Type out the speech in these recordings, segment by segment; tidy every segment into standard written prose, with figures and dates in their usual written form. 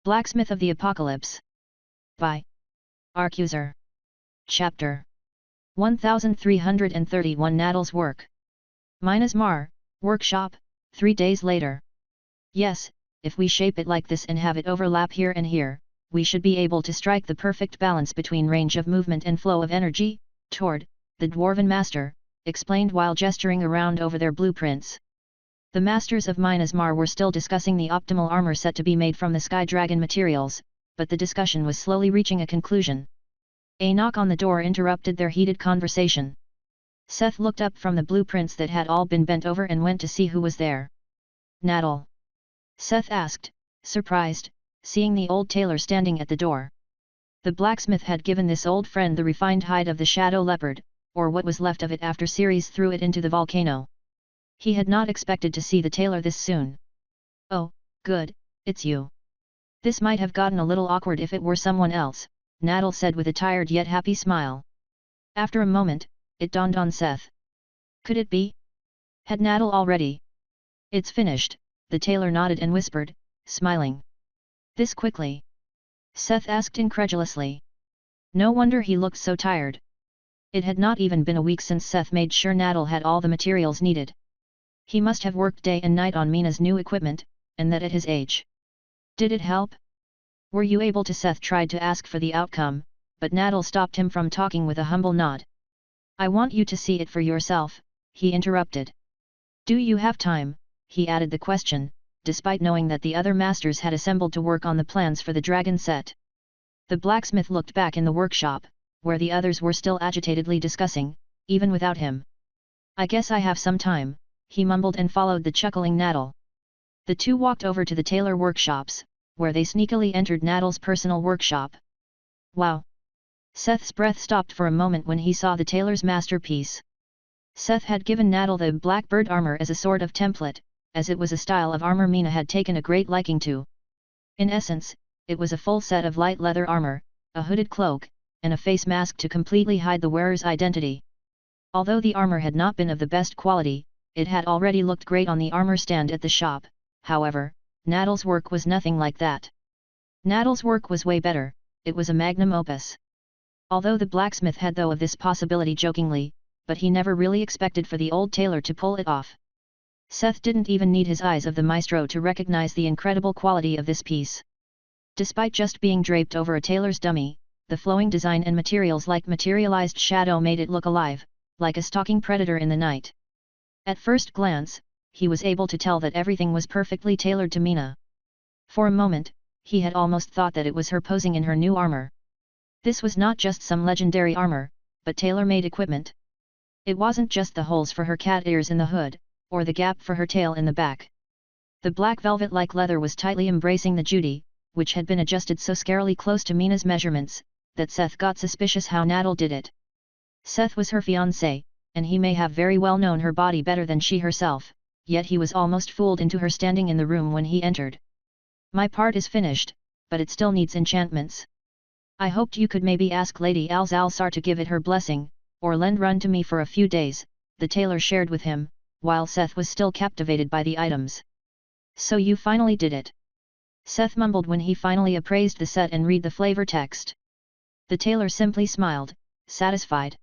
Blacksmith of the Apocalypse. By Arcuser. Chapter 1331 Natal's Work. Mina's Mar, Workshop, 3 days later. Yes, if we shape it like this and have it overlap here and here, we should be able to strike the perfect balance between range of movement and flow of energy, Tord, the Dwarven Master, explained while gesturing around over their blueprints. The masters of Mina's Mar were still discussing the optimal armor set to be made from the Sky Dragon materials, but the discussion was slowly reaching a conclusion. A knock on the door interrupted their heated conversation. Seth looked up from the blueprints that had all been bent over and went to see who was there. Natal? Seth asked, surprised, seeing the old tailor standing at the door. The blacksmith had given this old friend the refined hide of the shadow leopard, or what was left of it after Ceres threw it into the volcano. He had not expected to see the tailor this soon. Oh, good, it's you. This might have gotten a little awkward if it were someone else, Natal said with a tired yet happy smile. After a moment, it dawned on Seth. Could it be? Had Natal already? It's finished, the tailor nodded and whispered, smiling. This quickly? Seth asked incredulously. No wonder he looked so tired. It had not even been a week since Seth made sure Natal had all the materials needed. He must have worked day and night on Mina's new equipment, and that at his age. Did it help? Were you able to? Seth tried to ask for the outcome, but Natal stopped him from talking with a humble nod. I want you to see it for yourself, he interrupted. Do you have time? He added the question, despite knowing that the other masters had assembled to work on the plans for the dragon set. The blacksmith looked back in the workshop, where the others were still agitatedly discussing, even without him. I guess I have some time, he mumbled and followed the chuckling Natal. The two walked over to the tailor workshops, where they sneakily entered Natal's personal workshop. Wow! Seth's breath stopped for a moment when he saw the tailor's masterpiece. Seth had given Natal the blackbird armor as a sort of template, as it was a style of armor Mina had taken a great liking to. In essence, it was a full set of light leather armor, a hooded cloak, and a face mask to completely hide the wearer's identity. Although the armor had not been of the best quality, it had already looked great on the armor stand at the shop. However, Natal's work was nothing like that. Natal's work was way better, it was a magnum opus. Although the blacksmith had thought of this possibility jokingly, but he never really expected for the old tailor to pull it off. Seth didn't even need his eyes of the maestro to recognize the incredible quality of this piece. Despite just being draped over a tailor's dummy, the flowing design and materials like materialized shadow made it look alive, like a stalking predator in the night. At first glance, he was able to tell that everything was perfectly tailored to Mina. For a moment, he had almost thought that it was her posing in her new armor. This was not just some legendary armor, but tailor-made equipment. It wasn't just the holes for her cat ears in the hood, or the gap for her tail in the back. The black velvet-like leather was tightly embracing the Judy, which had been adjusted so scarily close to Mina's measurements, that Seth got suspicious how Natal did it. Seth was her fiancé, and he may have very well known her body better than she herself, yet he was almost fooled into her standing in the room when he entered. My part is finished, but it still needs enchantments. I hoped you could maybe ask Lady Alzalsar to give it her blessing, or lend run to me for a few days, the tailor shared with him, while Seth was still captivated by the items. So you finally did it. Seth mumbled when he finally appraised the set and read the flavor text. The tailor simply smiled, satisfied.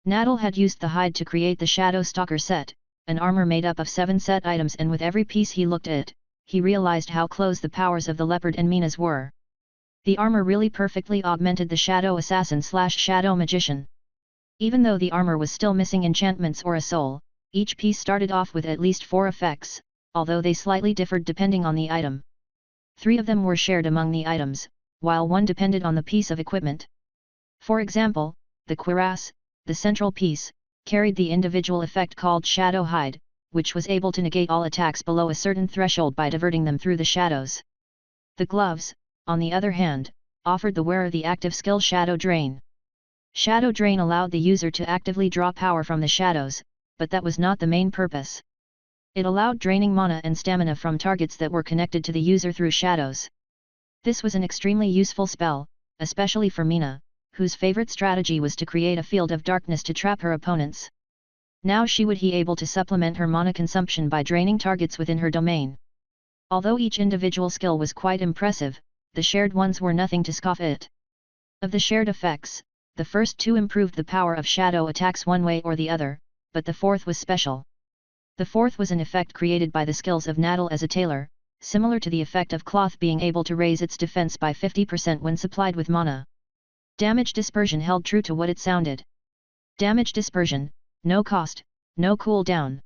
Natal had used the hide to create the Shadow Stalker set, an armor made up of 7 set items, and with every piece he looked at, he realized how close the powers of the leopard and Mina's were. The armor really perfectly augmented the Shadow Assassin/Shadow Magician. Even though the armor was still missing enchantments or a soul, each piece started off with at least 4 effects, although they slightly differed depending on the item. 3 of them were shared among the items, while 1 depended on the piece of equipment. For example, the cuirass, the central piece, carried the individual effect called Shadow Hide, which was able to negate all attacks below a certain threshold by diverting them through the shadows. The gloves, on the other hand, offered the wearer the active skill Shadow Drain. Shadow Drain allowed the user to actively draw power from the shadows, but that was not the main purpose. It allowed draining mana and stamina from targets that were connected to the user through shadows. This was an extremely useful spell, especially for Mina, whose favorite strategy was to create a field of darkness to trap her opponents. Now she would be able to supplement her mana consumption by draining targets within her domain. Although each individual skill was quite impressive, the shared ones were nothing to scoff at. Of the shared effects, the first two improved the power of shadow attacks one way or the other, but the fourth was special. The fourth was an effect created by the skills of Nadal as a tailor, similar to the effect of cloth being able to raise its defense by 50% when supplied with mana. Damage dispersion held true to what it sounded. Damage dispersion, no cost, no cooldown.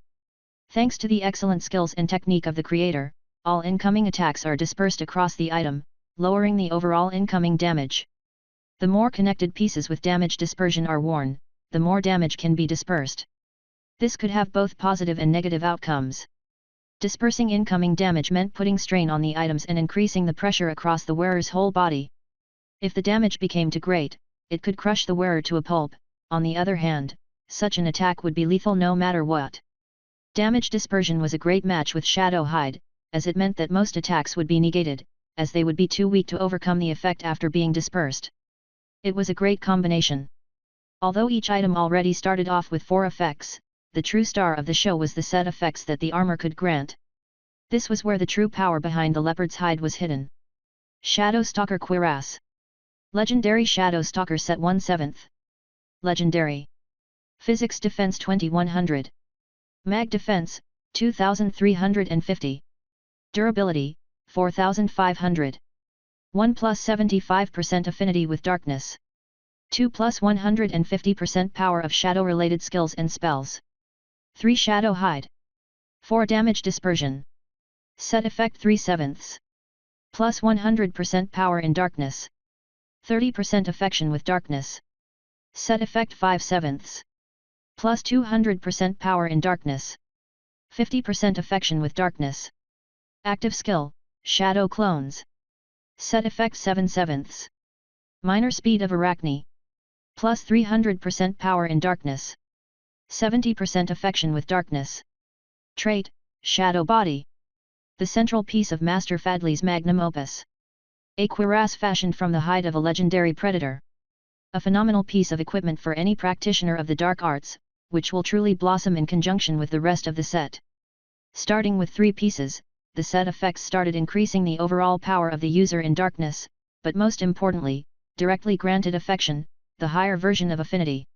Thanks to the excellent skills and technique of the creator, all incoming attacks are dispersed across the item, lowering the overall incoming damage. The more connected pieces with damage dispersion are worn, the more damage can be dispersed. This could have both positive and negative outcomes. Dispersing incoming damage meant putting strain on the items and increasing the pressure across the wearer's whole body. If the damage became too great, it could crush the wearer to a pulp. On the other hand, such an attack would be lethal no matter what. Damage dispersion was a great match with Shadow Hide, as it meant that most attacks would be negated, as they would be too weak to overcome the effect after being dispersed. It was a great combination. Although each item already started off with 4 effects, the true star of the show was the set effects that the armor could grant. This was where the true power behind the leopard's hide was hidden. Shadow Stalker Cuirass. Legendary Shadow Stalker Set 1/7. Legendary. Physics Defense 2100. Mag Defense, 2350. Durability, 4500. 1 plus 75% affinity with darkness. 2 plus 150% power of shadow-related skills and spells. 3 Shadow Hide. 4 Damage Dispersion. Set Effect 3/7. Plus 100% power in darkness. 30% affection with darkness. Set Effect 5/7. Plus 200% power in darkness. 50% affection with darkness. Active Skill, Shadow Clones. Set Effect 7/7. Minor Speed of Arachne. Plus 300% power in darkness. 70% affection with darkness. Trait, Shadow Body. The central piece of Master Fadley's magnum opus. A cuirass fashioned from the hide of a legendary predator. A phenomenal piece of equipment for any practitioner of the dark arts, which will truly blossom in conjunction with the rest of the set. Starting with 3 pieces, the set effects started increasing the overall power of the user in darkness, but most importantly, directly granted affection, the higher version of affinity.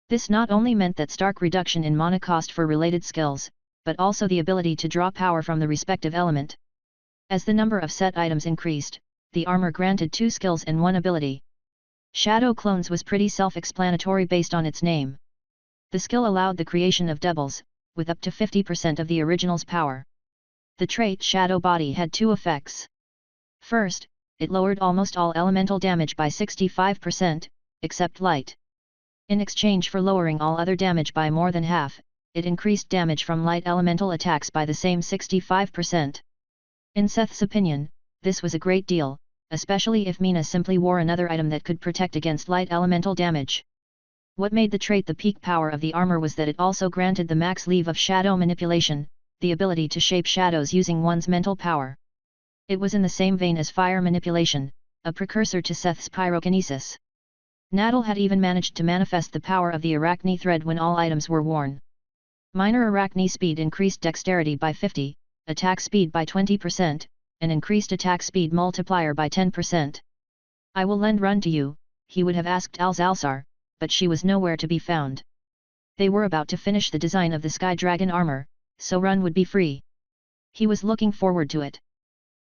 This not only meant that stark reduction in mana cost for related skills, but also the ability to draw power from the respective element. As the number of set items increased, the armor granted 2 skills and 1 ability. Shadow Clones was pretty self-explanatory based on its name. The skill allowed the creation of doubles, with up to 50% of the original's power. The trait Shadow Body had 2 effects. First, it lowered almost all elemental damage by 65%, except light. In exchange for lowering all other damage by more than half, it increased damage from light elemental attacks by the same 65%. In Seth's opinion, this was a great deal, especially if Mina simply wore another item that could protect against light elemental damage. What made the trait the peak power of the armor was that it also granted the max leave of shadow manipulation, the ability to shape shadows using one's mental power. It was in the same vein as fire manipulation, a precursor to Seth's pyrokinesis. Nadal had even managed to manifest the power of the Arachne thread when all items were worn. Minor Arachne speed increased dexterity by 50, attack speed by 20%, and increased attack speed multiplier by 10%. "I will lend Run to you," he would have asked Alzalsar, but she was nowhere to be found. They were about to finish the design of the Sky Dragon armor, so Run would be free. He was looking forward to it.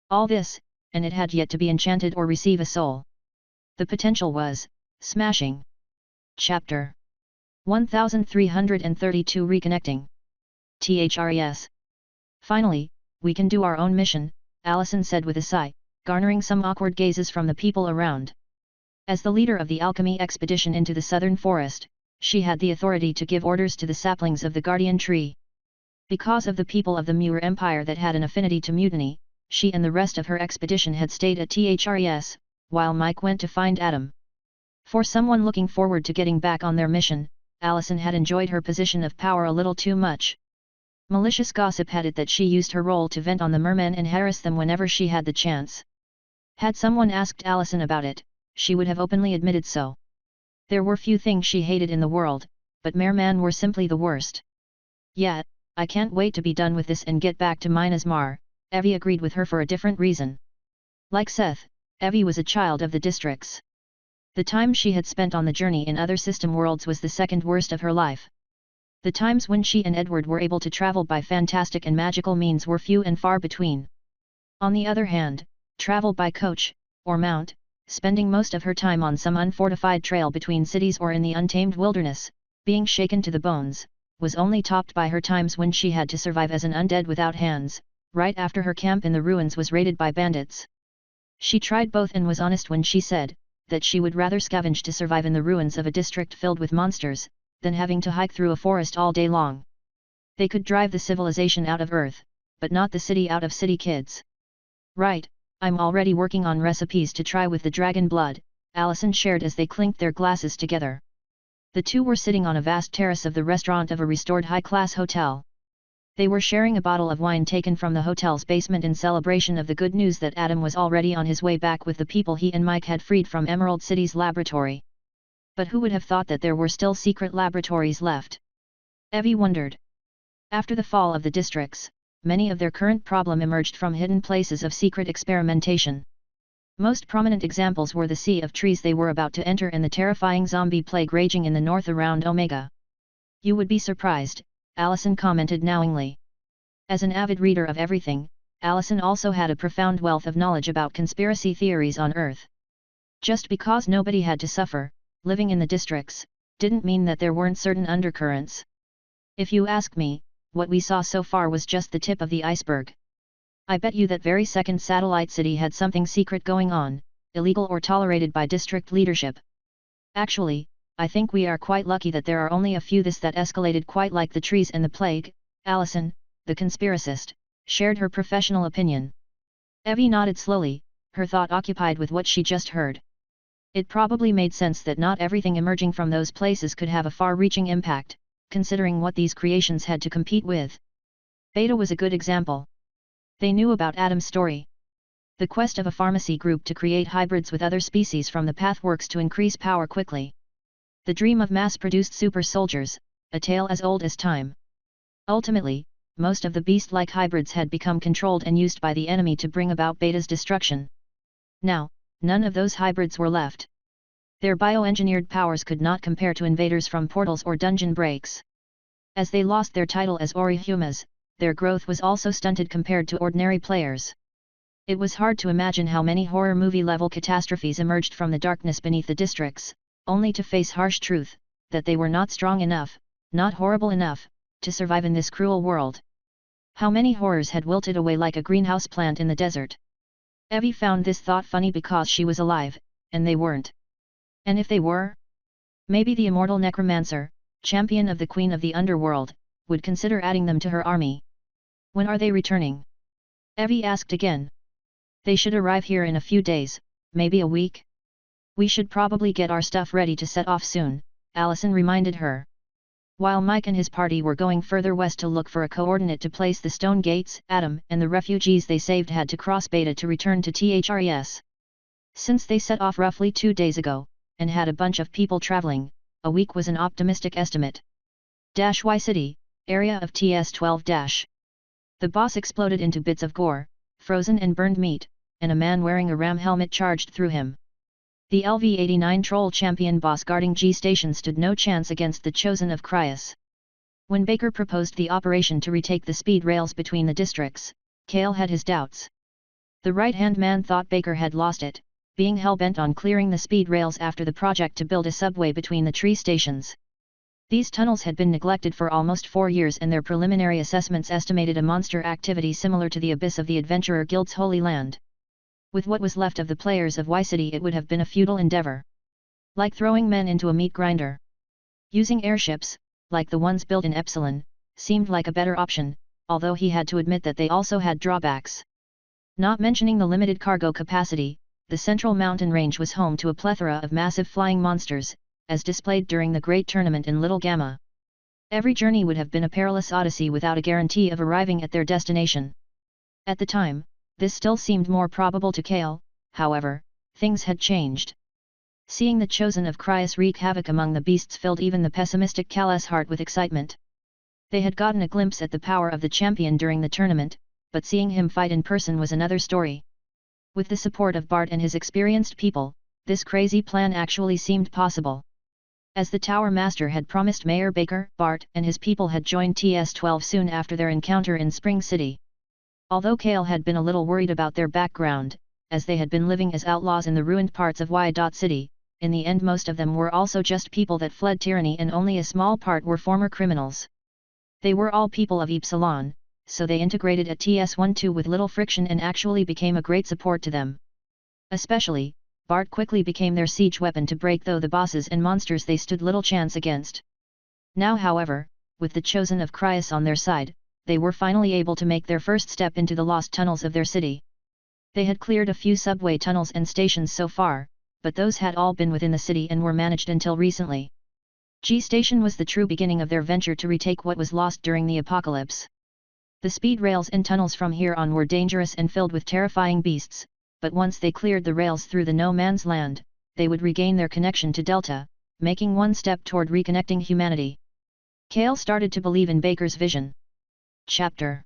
All this, and it had yet to be enchanted or receive a soul. The potential was smashing. Chapter 1332 Reconnecting. THRES. "Finally, we can do our own mission," Allison said with a sigh, garnering some awkward gazes from the people around. As the leader of the alchemy expedition into the southern forest, she had the authority to give orders to the saplings of the guardian tree. Because of the people of the Muir Empire that had an affinity to mutiny, she and the rest of her expedition had stayed at THRES, while Mike went to find Adam. For someone looking forward to getting back on their mission, Allison had enjoyed her position of power a little too much. Malicious gossip had it that she used her role to vent on the mermen and harass them whenever she had the chance. Had someone asked Allison about it, she would have openly admitted so. There were few things she hated in the world, but mermen were simply the worst. "Yet, I can't wait to be done with this and get back to Minas Mar," Evie agreed with her for a different reason. Like Seth, Evie was a child of the districts. The time she had spent on the journey in other system worlds was the second worst of her life. The times when she and Edward were able to travel by fantastic and magical means were few and far between. On the other hand, travel by coach, or mount, spending most of her time on some unfortified trail between cities or in the untamed wilderness, being shaken to the bones, was only topped by her times when she had to survive as an undead without hands, right after her camp in the ruins was raided by bandits. She tried both and was honest when she said that she would rather scavenge to survive in the ruins of a district filled with monsters, than having to hike through a forest all day long. They could drive the civilization out of Earth, but not the city out of city kids. Right, I'm already working on recipes to try with the dragon blood, Allison shared as they clinked their glasses together. The two were sitting on a vast terrace of the restaurant of a restored high-class hotel. They were sharing a bottle of wine taken from the hotel's basement in celebration of the good news that Adam was already on his way back with the people he and Mike had freed from Emerald City's laboratory. But who would have thought that there were still secret laboratories left? Evie wondered. After the fall of the districts, many of their current problem emerged from hidden places of secret experimentation. Most prominent examples were the sea of trees they were about to enter and the terrifying zombie plague raging in the north around Omega. You would be surprised, Allison commented knowingly. As an avid reader of everything, Allison also had a profound wealth of knowledge about conspiracy theories on Earth. Just because nobody had to suffer, living in the districts, didn't mean that there weren't certain undercurrents. If you ask me, what we saw so far was just the tip of the iceberg. I bet you that very second satellite city had something secret going on, illegal or tolerated by district leadership. Actually, I think we are quite lucky that there are only a few that escalated quite like the trees and the plague. Allison, the conspiracist, shared her professional opinion. Evie nodded slowly, her thought occupied with what she just heard. It probably made sense that not everything emerging from those places could have a far-reaching impact, considering what these creations had to compete with. Beta was a good example. They knew about Adam's story. The quest of a pharmacy group to create hybrids with other species from the pathworks to increase power quickly. The dream of mass-produced super soldiers, a tale as old as time. Ultimately, most of the beast-like hybrids had become controlled and used by the enemy to bring about Beta's destruction. Now, none of those hybrids were left. Their bioengineered powers could not compare to invaders from portals or dungeon breaks. As they lost their title as Orihumas, their growth was also stunted compared to ordinary players. It was hard to imagine how many horror movie-level catastrophes emerged from the darkness beneath the districts, only to face harsh truth, that they were not strong enough, not horrible enough, to survive in this cruel world. How many horrors had wilted away like a greenhouse plant in the desert? Evie found this thought funny because she was alive, and they weren't. And if they were? Maybe the immortal necromancer, champion of the Queen of the Underworld, would consider adding them to her army. When are they returning? Evie asked again. They should arrive here in a few days, maybe a week. We should probably get our stuff ready to set off soon, Allison reminded her. While Mike and his party were going further west to look for a coordinate to place the stone gates, Adam and the refugees they saved had to cross Beta to return to THRES. Since they set off roughly 2 days ago, and had a bunch of people traveling, a week was an optimistic estimate. Y City, area of TS-12-. The boss exploded into bits of gore, frozen and burned meat, and a man wearing a ram helmet charged through him. The LV-89 troll champion boss guarding G Station stood no chance against the chosen of Cryas. When Baker proposed the operation to retake the speed rails between the districts, Kale had his doubts. The right-hand man thought Baker had lost it, being hell-bent on clearing the speed rails after the project to build a subway between the tree stations. These tunnels had been neglected for almost 4 years and their preliminary assessments estimated a monster activity similar to the abyss of the Adventurer Guild's Holy Land. With what was left of the players of Y City it would have been a futile endeavor. Like throwing men into a meat grinder. Using airships, like the ones built in Epsilon, seemed like a better option, although he had to admit that they also had drawbacks. Not mentioning the limited cargo capacity, the central mountain range was home to a plethora of massive flying monsters, as displayed during the Great Tournament in Little Gamma. Every journey would have been a perilous odyssey without a guarantee of arriving at their destination. At the time, this still seemed more probable to Kale, however, things had changed. Seeing the chosen of Cryas wreak havoc among the beasts filled even the pessimistic Cal's heart with excitement. They had gotten a glimpse at the power of the champion during the tournament, but seeing him fight in person was another story. With the support of Bart and his experienced people, this crazy plan actually seemed possible. As the Tower Master had promised, Mayor Baker, Bart and his people had joined TS-12 soon after their encounter in Spring City. Although Kale had been a little worried about their background, as they had been living as outlaws in the ruined parts of Y.City, in the end most of them were also just people that fled tyranny and only a small part were former criminals. They were all people of Epsilon, so they integrated at TS-12 with little friction and actually became a great support to them. Especially, Bart quickly became their siege weapon to break through the bosses and monsters they stood little chance against. Now however, with the Chosen of Cryas on their side, they were finally able to make their first step into the lost tunnels of their city. They had cleared a few subway tunnels and stations so far, but those had all been within the city and were managed until recently. G Station was the true beginning of their venture to retake what was lost during the apocalypse. The speed rails and tunnels from here on were dangerous and filled with terrifying beasts, but once they cleared the rails through the no man's land, they would regain their connection to Delta, making one step toward reconnecting humanity. Kale started to believe in Baker's vision. Chapter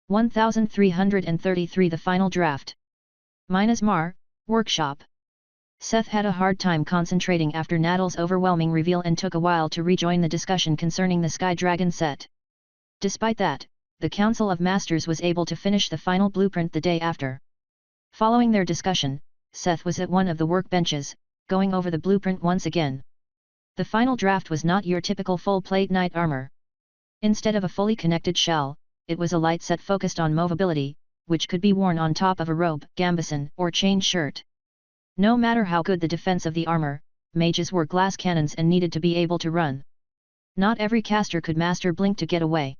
1333 The Final Draft. Minasmar, Workshop. Seth had a hard time concentrating after Naddle's overwhelming reveal and took a while to rejoin the discussion concerning the Sky Dragon set. Despite that, the Council of Masters was able to finish the final blueprint the day after. Following their discussion, Seth was at one of the workbenches, going over the blueprint once again. The final draft was not your typical full-plate knight armor. Instead of a fully connected shell, it was a light set focused on movability, which could be worn on top of a robe, gambeson, or chain shirt. No matter how good the defense of the armor, mages were glass cannons and needed to be able to run. Not every caster could master blink to get away.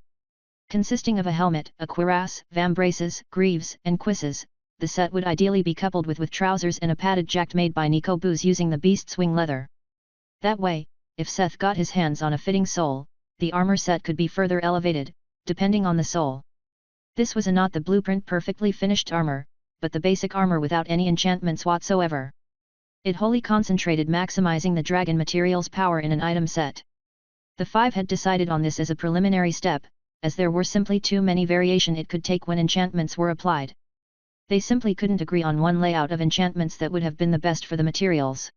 Consisting of a helmet, a cuirass, vambraces, greaves, and cuisses, the set would ideally be coupled with trousers and a padded jacket made by Nico Booz using the beast's wing leather. That way, if Seth got his hands on a fitting soul, the armor set could be further elevated, depending on the soul. This was not the blueprint perfectly finished armor, but the basic armor without any enchantments whatsoever. It wholly concentrated maximizing the dragon material's power in an item set. The five had decided on this as a preliminary step, as there were simply too many variations it could take when enchantments were applied. They simply couldn't agree on one layout of enchantments that would have been the best for the materials.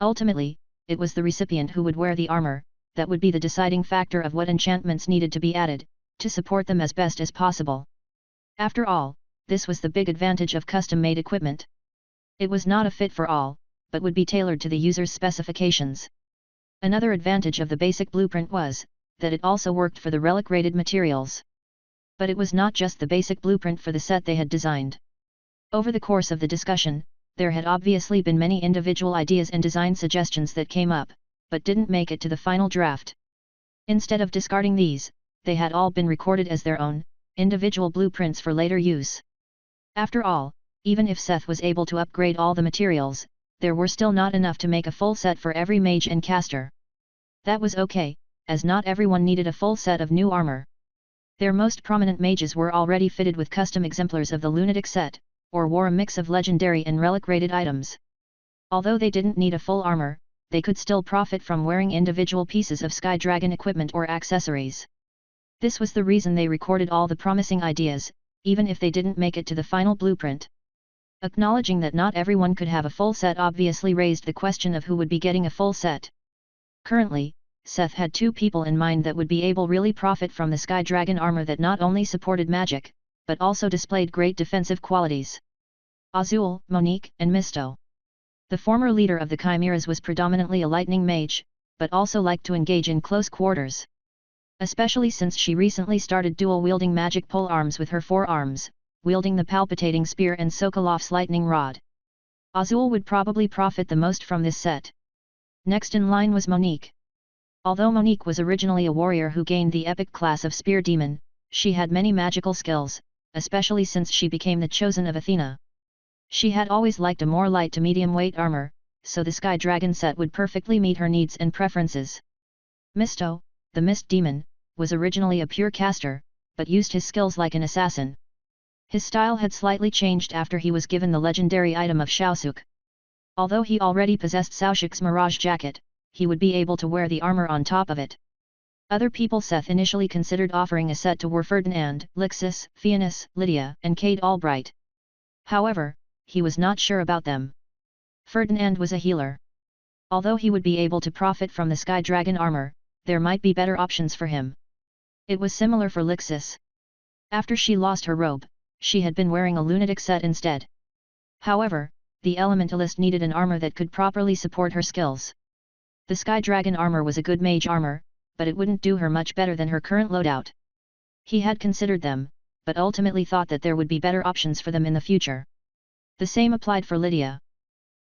Ultimately, it was the recipient who would wear the armor, that would be the deciding factor of what enchantments needed to be added, to support them as best as possible. After all, this was the big advantage of custom-made equipment. It was not a fit for all, but would be tailored to the user's specifications. Another advantage of the basic blueprint was, that it also worked for the relic-rated materials. But it was not just the basic blueprint for the set they had designed. Over the course of the discussion, there had obviously been many individual ideas and design suggestions that came up, but didn't make it to the final draft. Instead of discarding these, they had all been recorded as their own, individual blueprints for later use. After all, even if Seth was able to upgrade all the materials, there were still not enough to make a full set for every mage and caster. That was okay, as not everyone needed a full set of new armor. Their most prominent mages were already fitted with custom exemplars of the lunatic set, or wore a mix of legendary and relic-rated items. Although they didn't need a full armor, they could still profit from wearing individual pieces of Sky Dragon equipment or accessories. This was the reason they recorded all the promising ideas, even if they didn't make it to the final blueprint. Acknowledging that not everyone could have a full set obviously raised the question of who would be getting a full set. Currently, Seth had two people in mind that would be able really profit from the Sky Dragon armor that not only supported magic, but also displayed great defensive qualities. Azul, Monique, and Misto. The former leader of the Chimeras was predominantly a lightning mage, but also liked to engage in close quarters. Especially since she recently started dual-wielding magic pole arms with her forearms, wielding the palpitating spear and Sokolov's lightning rod. Azul would probably profit the most from this set. Next in line was Monique. Although Monique was originally a warrior who gained the epic class of Spear Demon, she had many magical skills, especially since she became the chosen of Athena. She had always liked a more light to medium weight armor, so the Sky Dragon set would perfectly meet her needs and preferences. Misto, the Mist Demon, was originally a pure caster, but used his skills like an assassin. His style had slightly changed after he was given the legendary item of Shaosuk. Although he already possessed Shaoshuk's Mirage Jacket, he would be able to wear the armor on top of it. Other people Seth initially considered offering a set to were Ferdinand, Lixis, Fianus, Lydia, and Kate Albright. However, he was not sure about them. Ferdinand was a healer. Although he would be able to profit from the Sky Dragon armor, there might be better options for him. It was similar for Lixis. After she lost her robe, she had been wearing a lunatic set instead. However, the elementalist needed an armor that could properly support her skills. The Sky Dragon armor was a good mage armor, but it wouldn't do her much better than her current loadout. He had considered them, but ultimately thought that there would be better options for them in the future. The same applied for Lydia.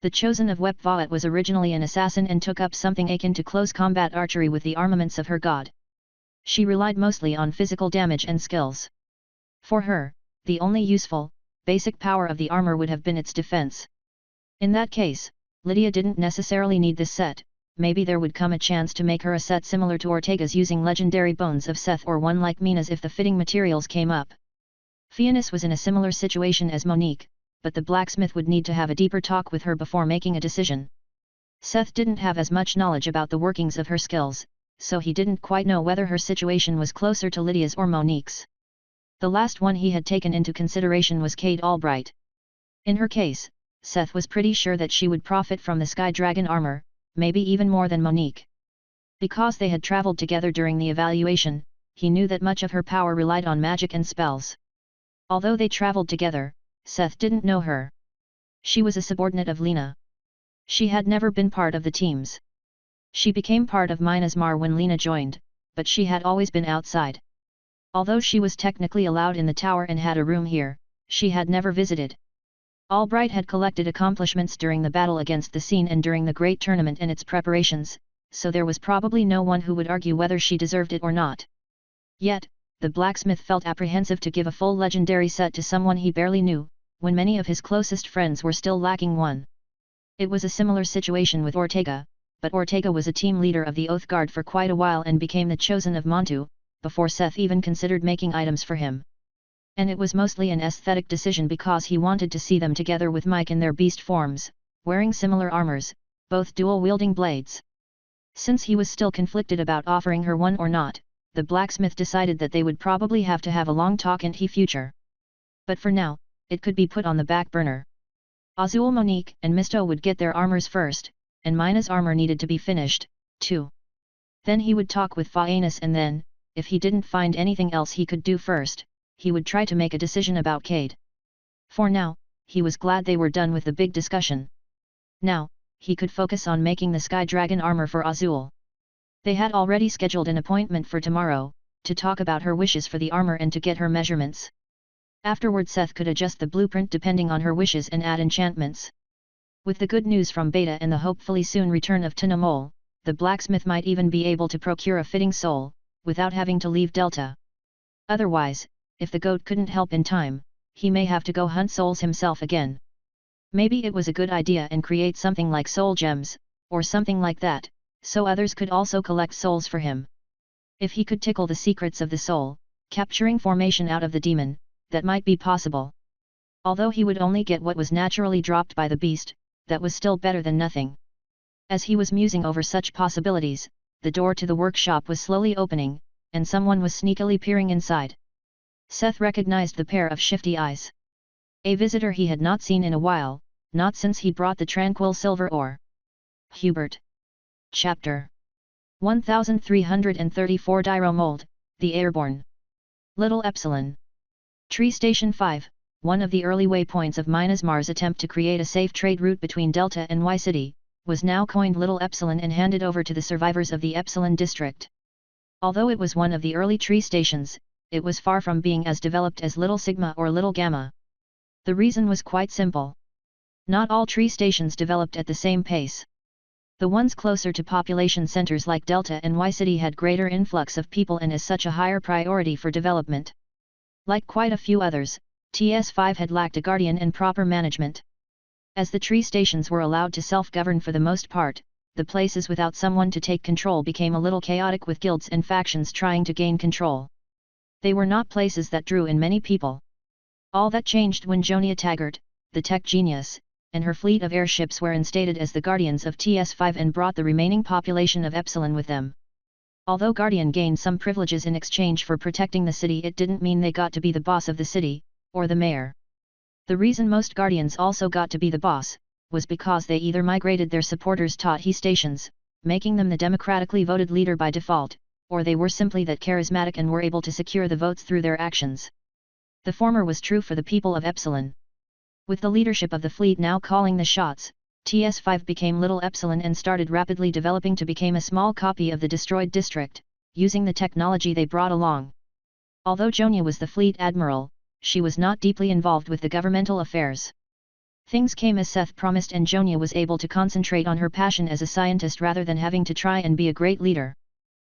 The chosen of WebNovel was originally an assassin and took up something akin to close combat archery with the armaments of her god. She relied mostly on physical damage and skills. For her, the only useful, basic power of the armor would have been its defense. In that case, Lydia didn't necessarily need this set. Maybe there would come a chance to make her a set similar to Ortega's using legendary bones of Seth or one like Mina's if the fitting materials came up. Fianus was in a similar situation as Monique, but the blacksmith would need to have a deeper talk with her before making a decision. Seth didn't have as much knowledge about the workings of her skills, so he didn't quite know whether her situation was closer to Lydia's or Monique's. The last one he had taken into consideration was Kate Albright. In her case, Seth was pretty sure that she would profit from the Sky Dragon armor, maybe even more than Monique. Because they had traveled together during the evaluation, he knew that much of her power relied on magic and spells. Although they traveled together, Seth didn't know her. She was a subordinate of Lena. She had never been part of the teams. She became part of Minasmar when Lena joined, but she had always been outside. Although she was technically allowed in the tower and had a room here, she had never visited. Albright had collected accomplishments during the battle against the Scene and during the Great Tournament and its preparations, so there was probably no one who would argue whether she deserved it or not. Yet, the blacksmith felt apprehensive to give a full legendary set to someone he barely knew, when many of his closest friends were still lacking one. It was a similar situation with Ortega, but Ortega was a team leader of the Oath Guard for quite a while and became the chosen of Montu, before Seth even considered making items for him. And it was mostly an aesthetic decision because he wanted to see them together with Mike in their beast forms, wearing similar armors, both dual-wielding blades. Since he was still conflicted about offering her one or not, the blacksmith decided that they would probably have to have a long talk in the future. But for now, it could be put on the back burner. Azul, Monique and Misto would get their armors first, and Mina's armor needed to be finished, too. Then he would talk with Fianus and then, if he didn't find anything else he could do first, he would try to make a decision about Cade. For now, he was glad they were done with the big discussion. Now, he could focus on making the Sky Dragon armor for Azul. They had already scheduled an appointment for tomorrow, to talk about her wishes for the armor and to get her measurements. Afterward Seth could adjust the blueprint depending on her wishes and add enchantments. With the good news from Beta and the hopefully soon return of Tinamol, the blacksmith might even be able to procure a fitting soul, without having to leave Delta. Otherwise, if the goat couldn't help in time, he may have to go hunt souls himself again. Maybe it was a good idea and create something like soul gems, or something like that, so others could also collect souls for him. If he could tickle the secrets of the soul, capturing formation out of the demon, that might be possible. Although he would only get what was naturally dropped by the beast, that was still better than nothing. As he was musing over such possibilities, the door to the workshop was slowly opening, and someone was sneakily peering inside. Seth recognized the pair of shifty eyes. A visitor he had not seen in a while, not since he brought the tranquil silver ore. Hubert. Chapter 1334 Dyro Mold, the Airborne. Little Epsilon. Tree Station 5, one of the early waypoints of Minasmar's attempt to create a safe trade route between Delta and Y-City, was now coined Little Epsilon and handed over to the survivors of the Epsilon district. Although it was one of the early tree stations, it was far from being as developed as Little Sigma or Little Gamma. The reason was quite simple. Not all tree stations developed at the same pace. The ones closer to population centers like Delta and Y-City had greater influx of people and as such a higher priority for development. Like quite a few others, TS5 had lacked a guardian and proper management. As the tree stations were allowed to self-govern for the most part, the places without someone to take control became a little chaotic with guilds and factions trying to gain control. They were not places that drew in many people. All that changed when Jonia Taggart, the tech genius, and her fleet of airships were instated as the guardians of TS5 and brought the remaining population of Epsilon with them. Although Guardian gained some privileges in exchange for protecting the city, it didn't mean they got to be the boss of the city, or the mayor. The reason most Guardians also got to be the boss, was because they either migrated their supporters to he stations, making them the democratically voted leader by default, or they were simply that charismatic and were able to secure the votes through their actions. The former was true for the people of Epsilon. With the leadership of the fleet now calling the shots, TS5 became Little Epsilon and started rapidly developing to become a small copy of the destroyed district, using the technology they brought along. Although Jonia was the fleet admiral, she was not deeply involved with the governmental affairs. Things came as Seth promised and Jonia was able to concentrate on her passion as a scientist rather than having to try and be a great leader.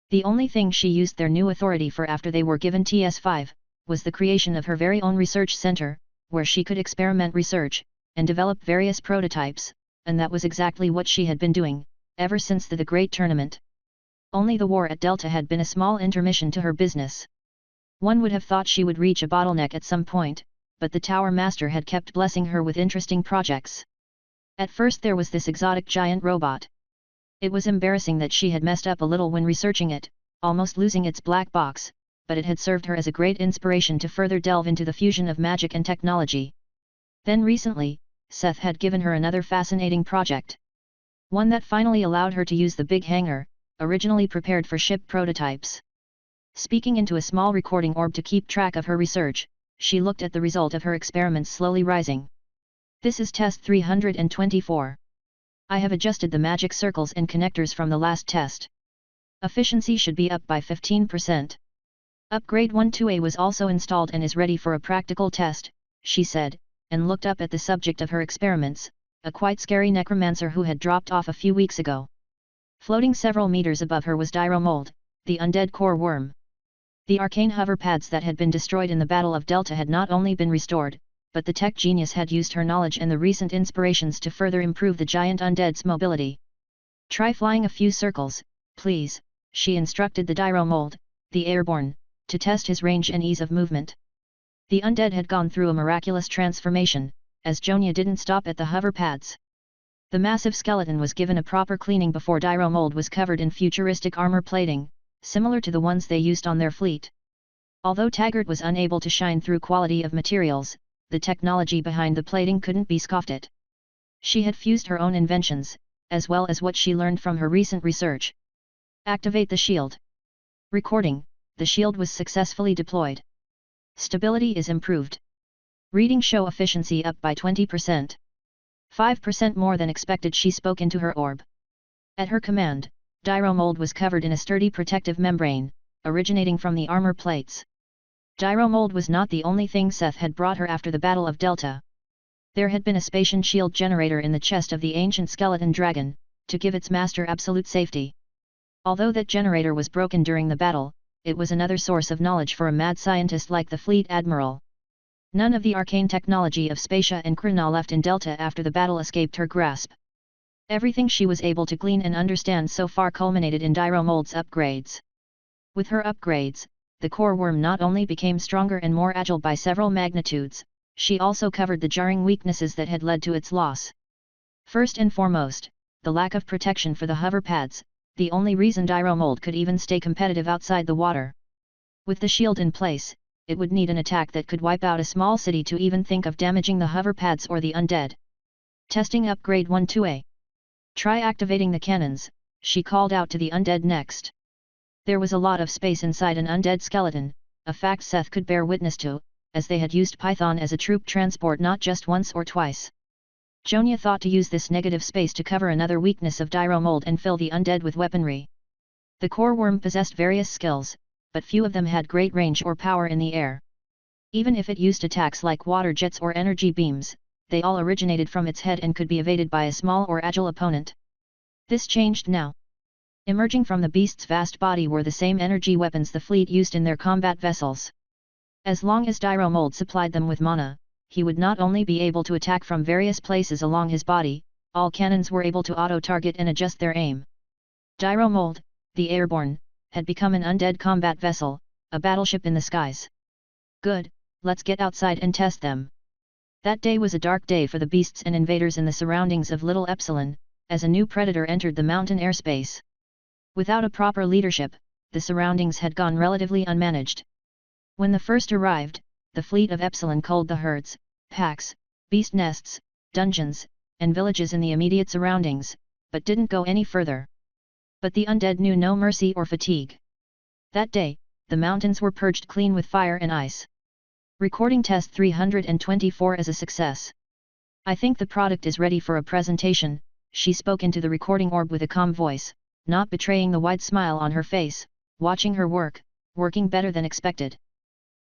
The only thing she used their new authority for after they were given TS5, was the creation of her very own research center, where she could experiment research, and develop various prototypes, and that was exactly what she had been doing, ever since the Great Tournament. Only the war at Delta had been a small intermission to her business. One would have thought she would reach a bottleneck at some point, but the Tower Master had kept blessing her with interesting projects. At first there was this exotic giant robot. It was embarrassing that she had messed up a little when researching it, almost losing its black box, but it had served her as a great inspiration to further delve into the fusion of magic and technology. Then recently, Seth had given her another fascinating project. One that finally allowed her to use the big hangar, originally prepared for ship prototypes. Speaking into a small recording orb to keep track of her research, she looked at the result of her experiments slowly rising. This is test 324. I have adjusted the magic circles and connectors from the last test. Efficiency should be up by 15%. Upgrade 1-2A was also installed and is ready for a practical test, she said, and looked up at the subject of her experiments, a quite scary necromancer who had dropped off a few weeks ago. Floating several meters above her was Dyromold, the undead core worm. The arcane hover pads that had been destroyed in the Battle of Delta had not only been restored, but the tech genius had used her knowledge and the recent inspirations to further improve the giant undead's mobility. Try flying a few circles, please, she instructed the Dyromold, the airborne, to test his range and ease of movement. The undead had gone through a miraculous transformation, as Jonia didn't stop at the hover pads. The massive skeleton was given a proper cleaning before Dyromold was covered in futuristic armor plating, similar to the ones they used on their fleet. Although Taggart was unable to shine through quality of materials, the technology behind the plating couldn't be scoffed at. She had fused her own inventions, as well as what she learned from her recent research. Activate the shield. Recording, the shield was successfully deployed. Stability is improved. Reading show efficiency up by 20%. 5% more than expected. She spoke into her orb. At her command, Dyromold was covered in a sturdy protective membrane, originating from the armor plates. Dyromold was not the only thing Seth had brought her after the Battle of Delta. There had been a Spatian shield generator in the chest of the ancient skeleton dragon, to give its master absolute safety. Although that generator was broken during the battle, it was another source of knowledge for a mad scientist like the fleet admiral. None of the arcane technology of Spatia and Krina left in Delta after the battle escaped her grasp. Everything she was able to glean and understand so far culminated in Dyromold's upgrades. With her upgrades, the core worm not only became stronger and more agile by several magnitudes, she also covered the jarring weaknesses that had led to its loss. First and foremost, the lack of protection for the hover pads, the only reason Dyromold could even stay competitive outside the water. With the shield in place, it would need an attack that could wipe out a small city to even think of damaging the hover pads or the undead. Testing upgrade 1-2A. Try activating the cannons, she called out to the undead next. There was a lot of space inside an undead skeleton, a fact Seth could bear witness to, as they had used Python as a troop transport not just once or twice. Jonia thought to use this negative space to cover another weakness of Dyromold and fill the undead with weaponry. The core worm possessed various skills, but few of them had great range or power in the air. Even if it used attacks like water jets or energy beams, they all originated from its head and could be evaded by a small or agile opponent. This changed now. Emerging from the beast's vast body were the same energy weapons the fleet used in their combat vessels. As long as Dyromold supplied them with mana, he would not only be able to attack from various places along his body, all cannons were able to auto-target and adjust their aim. Dyromold, the airborne, had become an undead combat vessel, a battleship in the skies. Good, let's get outside and test them. That day was a dark day for the beasts and invaders in the surroundings of Little Epsilon, as a new predator entered the mountain airspace. Without a proper leadership, the surroundings had gone relatively unmanaged. When the first arrived, the fleet of Epsilon culled the herds, packs, beast nests, dungeons, and villages in the immediate surroundings, but didn't go any further. But the undead knew no mercy or fatigue. That day, the mountains were purged clean with fire and ice. Recording test 324 as a success. I think the product is ready for a presentation, she spoke into the recording orb with a calm voice, not betraying the wide smile on her face, watching her working better than expected.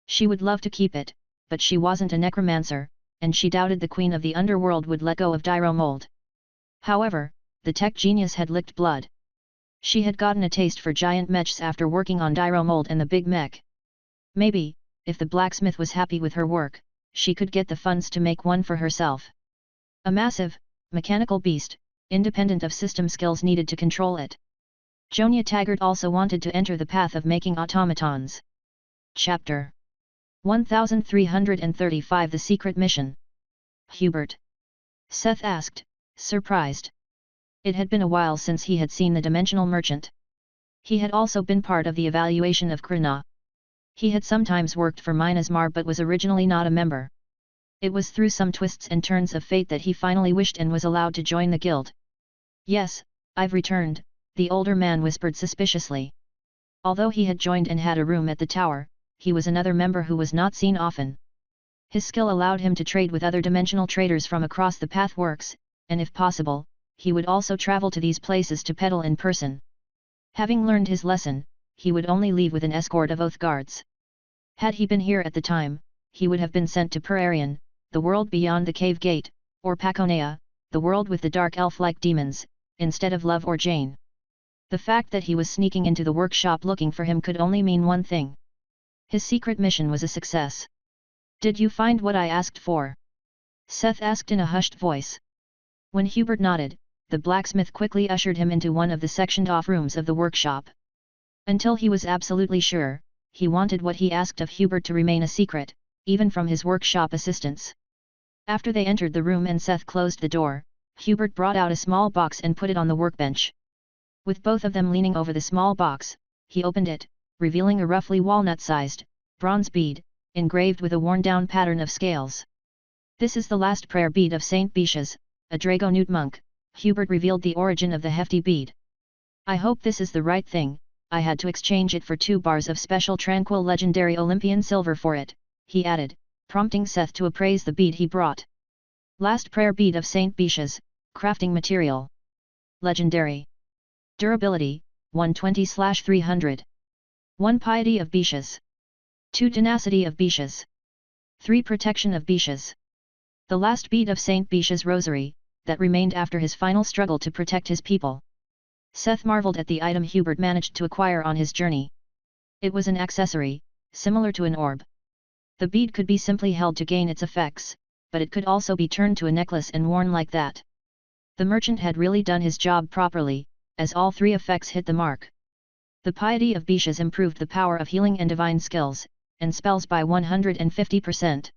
She would love to keep it, but she wasn't a necromancer, and she doubted the queen of the underworld would let go of Mold. However, the tech genius had licked blood. She had gotten a taste for giant mechs after working on Mold and the big mech. Maybe, if the blacksmith was happy with her work, she could get the funds to make one for herself. A massive, mechanical beast, independent of system skills needed to control it. Jonia Taggart also wanted to enter the path of making automatons. Chapter 1335 The Secret Mission. Hubert? Seth asked, surprised. It had been a while since he had seen the Dimensional Merchant. He had also been part of the evaluation of Krina. He had sometimes worked for Minasmar but was originally not a member. It was through some twists and turns of fate that he finally wished and was allowed to join the guild. Yes, I've returned, the older man whispered suspiciously. Although he had joined and had a room at the tower, he was another member who was not seen often. His skill allowed him to trade with other dimensional traders from across the Pathworks, and if possible, he would also travel to these places to peddle in person. Having learned his lesson, he would only leave with an escort of oath guards. Had he been here at the time, he would have been sent to Perarian, the world beyond the cave gate, or Paconea, the world with the dark elf-like demons, instead of Love or Jane. The fact that he was sneaking into the workshop looking for him could only mean one thing. His secret mission was a success. Did you find what I asked for? Seth asked in a hushed voice. When Hubert nodded, the blacksmith quickly ushered him into one of the sectioned-off rooms of the workshop. Until he was absolutely sure, he wanted what he asked of Hubert to remain a secret, even from his workshop assistants. After they entered the room and Seth closed the door, Hubert brought out a small box and put it on the workbench. With both of them leaning over the small box, he opened it, revealing a roughly walnut-sized, bronze bead, engraved with a worn-down pattern of scales. This is the last prayer bead of Saint Bishas, a Dragonute monk, Hubert revealed the origin of the hefty bead. I hope this is the right thing, I had to exchange it for 2 bars of special tranquil legendary Olympian silver for it, he added, prompting Seth to appraise the bead he brought. Last prayer bead of Saint Bishas, crafting material. Legendary. Durability, 120/300. 1 Piety of Bishas. 2 Tenacity of Bishas. 3 Protection of Bishas. The last bead of Saint Bishas' rosary, that remained after his final struggle to protect his people. Seth marveled at the item Hubert managed to acquire on his journey. It was an accessory, similar to an orb. The bead could be simply held to gain its effects, but it could also be turned to a necklace and worn like that. The merchant had really done his job properly, as all 3 effects hit the mark. The Piety of Bishas improved the power of healing and divine skills, and spells by 150%.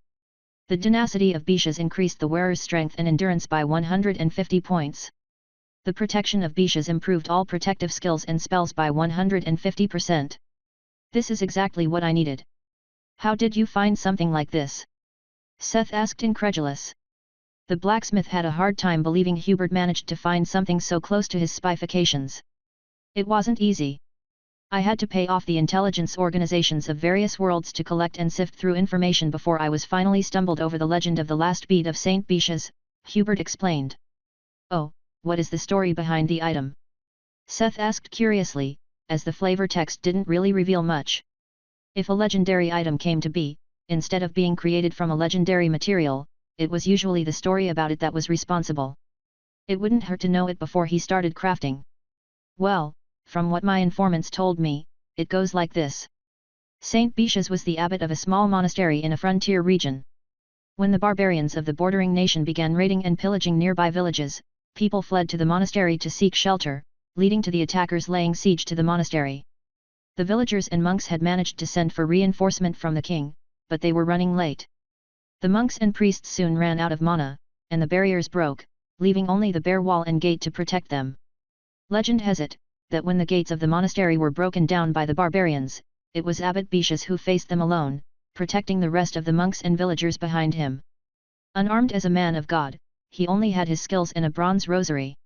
The Tenacity of Bishas increased the wearer's strength and endurance by 150 points. The Protection of Bishas improved all protective skills and spells by 150%. This is exactly what I needed. How did you find something like this? Seth asked incredulous. The blacksmith had a hard time believing Hubert managed to find something so close to his specifications. It wasn't easy. I had to pay off the intelligence organizations of various worlds to collect and sift through information before I was finally stumbled over the legend of the last bead of Saint Bishas, Hubert explained. Oh, what is the story behind the item? Seth asked curiously, as the flavor text didn't really reveal much. If a legendary item came to be, instead of being created from a legendary material, it was usually the story about it that was responsible. It wouldn't hurt to know it before he started crafting. Well, from what my informants told me, it goes like this. Saint Bishas was the abbot of a small monastery in a frontier region. When the barbarians of the bordering nation began raiding and pillaging nearby villages, people fled to the monastery to seek shelter, leading to the attackers laying siege to the monastery. The villagers and monks had managed to send for reinforcement from the king, but they were running late. The monks and priests soon ran out of mana, and the barriers broke, leaving only the bare wall and gate to protect them. Legend has it, that when the gates of the monastery were broken down by the barbarians, it was Abbot Bishas who faced them alone, protecting the rest of the monks and villagers behind him. Unarmed as a man of God, he only had his skills and a bronze rosary.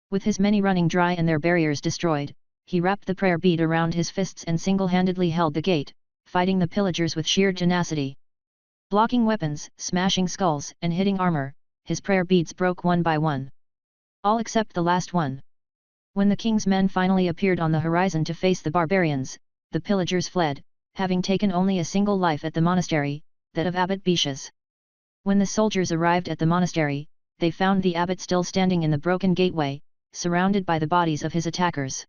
With his many running dry and their barriers destroyed, he wrapped the prayer bead around his fists and single-handedly held the gate, fighting the pillagers with sheer tenacity. Blocking weapons, smashing skulls, and hitting armor, his prayer beads broke one by one. All except the last one. When the king's men finally appeared on the horizon to face the barbarians, the pillagers fled, having taken only a single life at the monastery, that of Abbot Bishas. When the soldiers arrived at the monastery, they found the abbot still standing in the broken gateway, surrounded by the bodies of his attackers.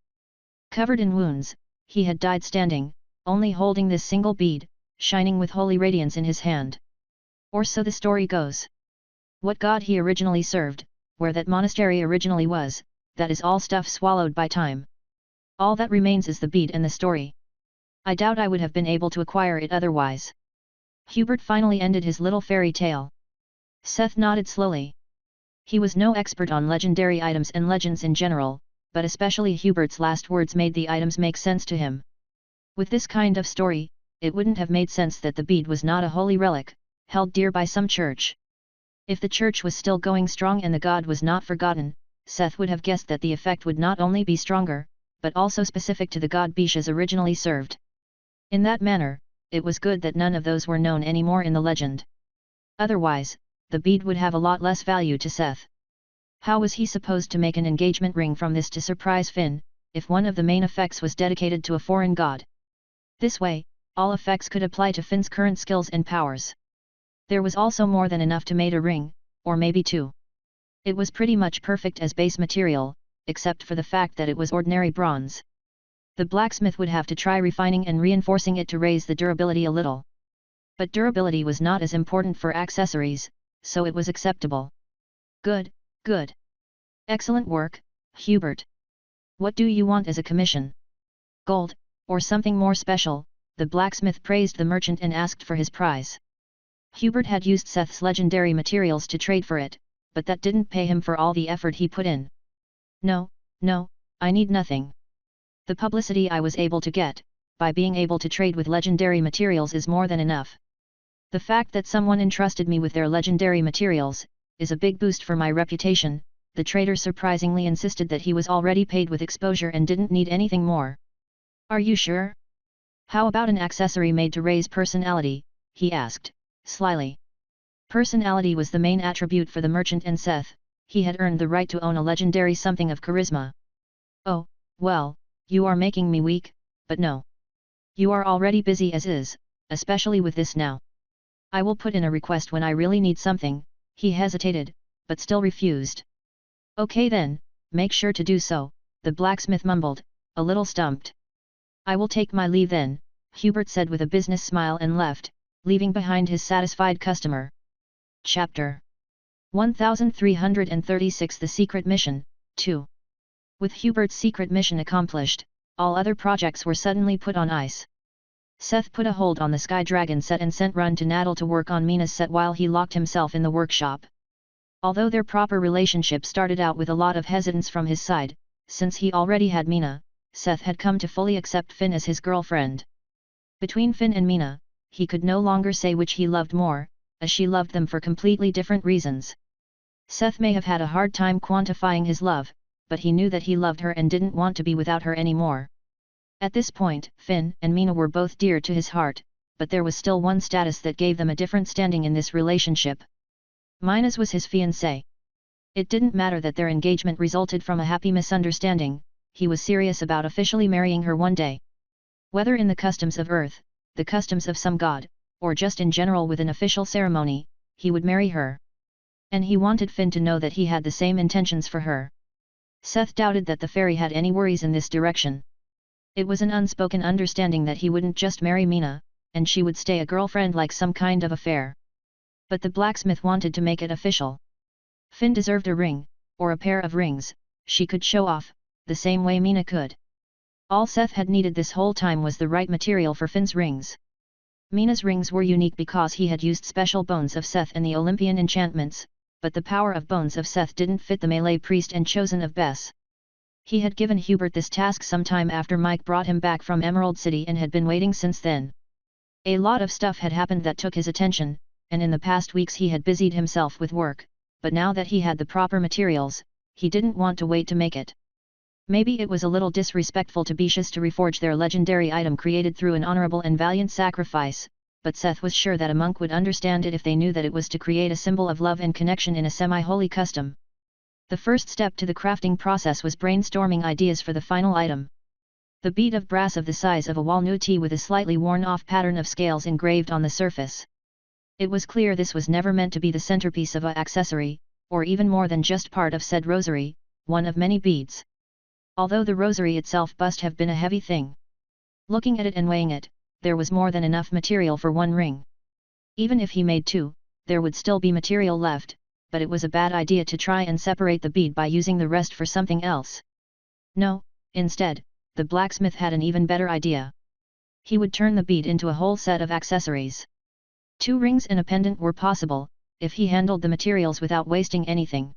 Covered in wounds, he had died standing, only holding this single bead, shining with holy radiance in his hand. Or so the story goes. What god he originally served, where that monastery originally was, that is all stuff swallowed by time. All that remains is the bead and the story. I doubt I would have been able to acquire it otherwise. Hubert finally ended his little fairy tale. Seth nodded slowly. He was no expert on legendary items and legends in general, but especially Hubert's last words made the items make sense to him. With this kind of story, it wouldn't have made sense that the bead was not a holy relic, held dear by some church. If the church was still going strong and the god was not forgotten, Seth would have guessed that the effect would not only be stronger, but also specific to the god Bishas originally served. In that manner, it was good that none of those were known anymore in the legend. Otherwise, the bead would have a lot less value to Seth. How was he supposed to make an engagement ring from this to surprise Finn, if one of the main effects was dedicated to a foreign god? This way, all effects could apply to Finn's current skills and powers. There was also more than enough to make a ring, or maybe two. It was pretty much perfect as base material, except for the fact that it was ordinary bronze. The blacksmith would have to try refining and reinforcing it to raise the durability a little. But durability was not as important for accessories, so it was acceptable. Good, good. Excellent work, Hubert. What do you want as a commission? Gold, or something more special? The blacksmith praised the merchant and asked for his prize. Hubert had used Seth's legendary materials to trade for it, but that didn't pay him for all the effort he put in. No, I need nothing. The publicity I was able to get, by being able to trade with legendary materials is more than enough. The fact that someone entrusted me with their legendary materials, is a big boost for my reputation. The trader surprisingly insisted that he was already paid with exposure and didn't need anything more. Are you sure? How about an accessory made to raise personality? He asked, slyly. Personality was the main attribute for the merchant and Seth. He had earned the right to own a legendary something of charisma. Oh, well, you are making me weak, but no. You are already busy as is, especially with this now. I will put in a request when I really need something. He hesitated, but still refused. Okay then, make sure to do so, the blacksmith mumbled, a little stumped. I will take my leave then, Hubert said with a business smile and left, leaving behind his satisfied customer. Chapter 1336 The Secret Mission, 2. With Hubert's secret mission accomplished, all other projects were suddenly put on ice. Seth put a hold on the Sky Dragon set and sent Run to Naddle to work on Mina's set while he locked himself in the workshop. Although their proper relationship started out with a lot of hesitance from his side, since he already had Mina, Seth had come to fully accept Finn as his girlfriend. Between Finn and Mina, he could no longer say which he loved more, as she loved them for completely different reasons. Seth may have had a hard time quantifying his love, but he knew that he loved her and didn't want to be without her anymore. At this point, Finn and Mina were both dear to his heart, but there was still one status that gave them a different standing in this relationship. Mina's was his fiancé. It didn't matter that their engagement resulted from a happy misunderstanding, he was serious about officially marrying her one day. Whether in the customs of Earth, the customs of some god, or just in general with an official ceremony, he would marry her. And he wanted Finn to know that he had the same intentions for her. Seth doubted that the fairy had any worries in this direction. It was an unspoken understanding that he wouldn't just marry Mina, and she would stay a girlfriend like some kind of affair. But the blacksmith wanted to make it official. Finn deserved a ring, or a pair of rings, she could show off, the same way Mina could. All Seth had needed this whole time was the right material for Finn's rings. Mina's rings were unique because he had used special bones of Seth and the Olympian enchantments, but the power of bones of Seth didn't fit the melee priest and chosen of Bess. He had given Hubert this task sometime after Mike brought him back from Emerald City and had been waiting since then. A lot of stuff had happened that took his attention, and in the past weeks he had busied himself with work, but now that he had the proper materials, he didn't want to wait to make it. Maybe it was a little disrespectful to Beaches to reforge their legendary item created through an honorable and valiant sacrifice, but Seth was sure that a monk would understand it if they knew that it was to create a symbol of love and connection in a semi-holy custom. The first step to the crafting process was brainstorming ideas for the final item. The bead of brass of the size of a walnut with a slightly worn-off pattern of scales engraved on the surface. It was clear this was never meant to be the centerpiece of an accessory, or even more than just part of said rosary, one of many beads. Although the rosary itself must have been a heavy thing. Looking at it and weighing it, there was more than enough material for one ring. Even if he made two, there would still be material left, but it was a bad idea to try and separate the bead by using the rest for something else. No, instead, the blacksmith had an even better idea. He would turn the bead into a whole set of accessories. 2 rings and a pendant were possible, if he handled the materials without wasting anything.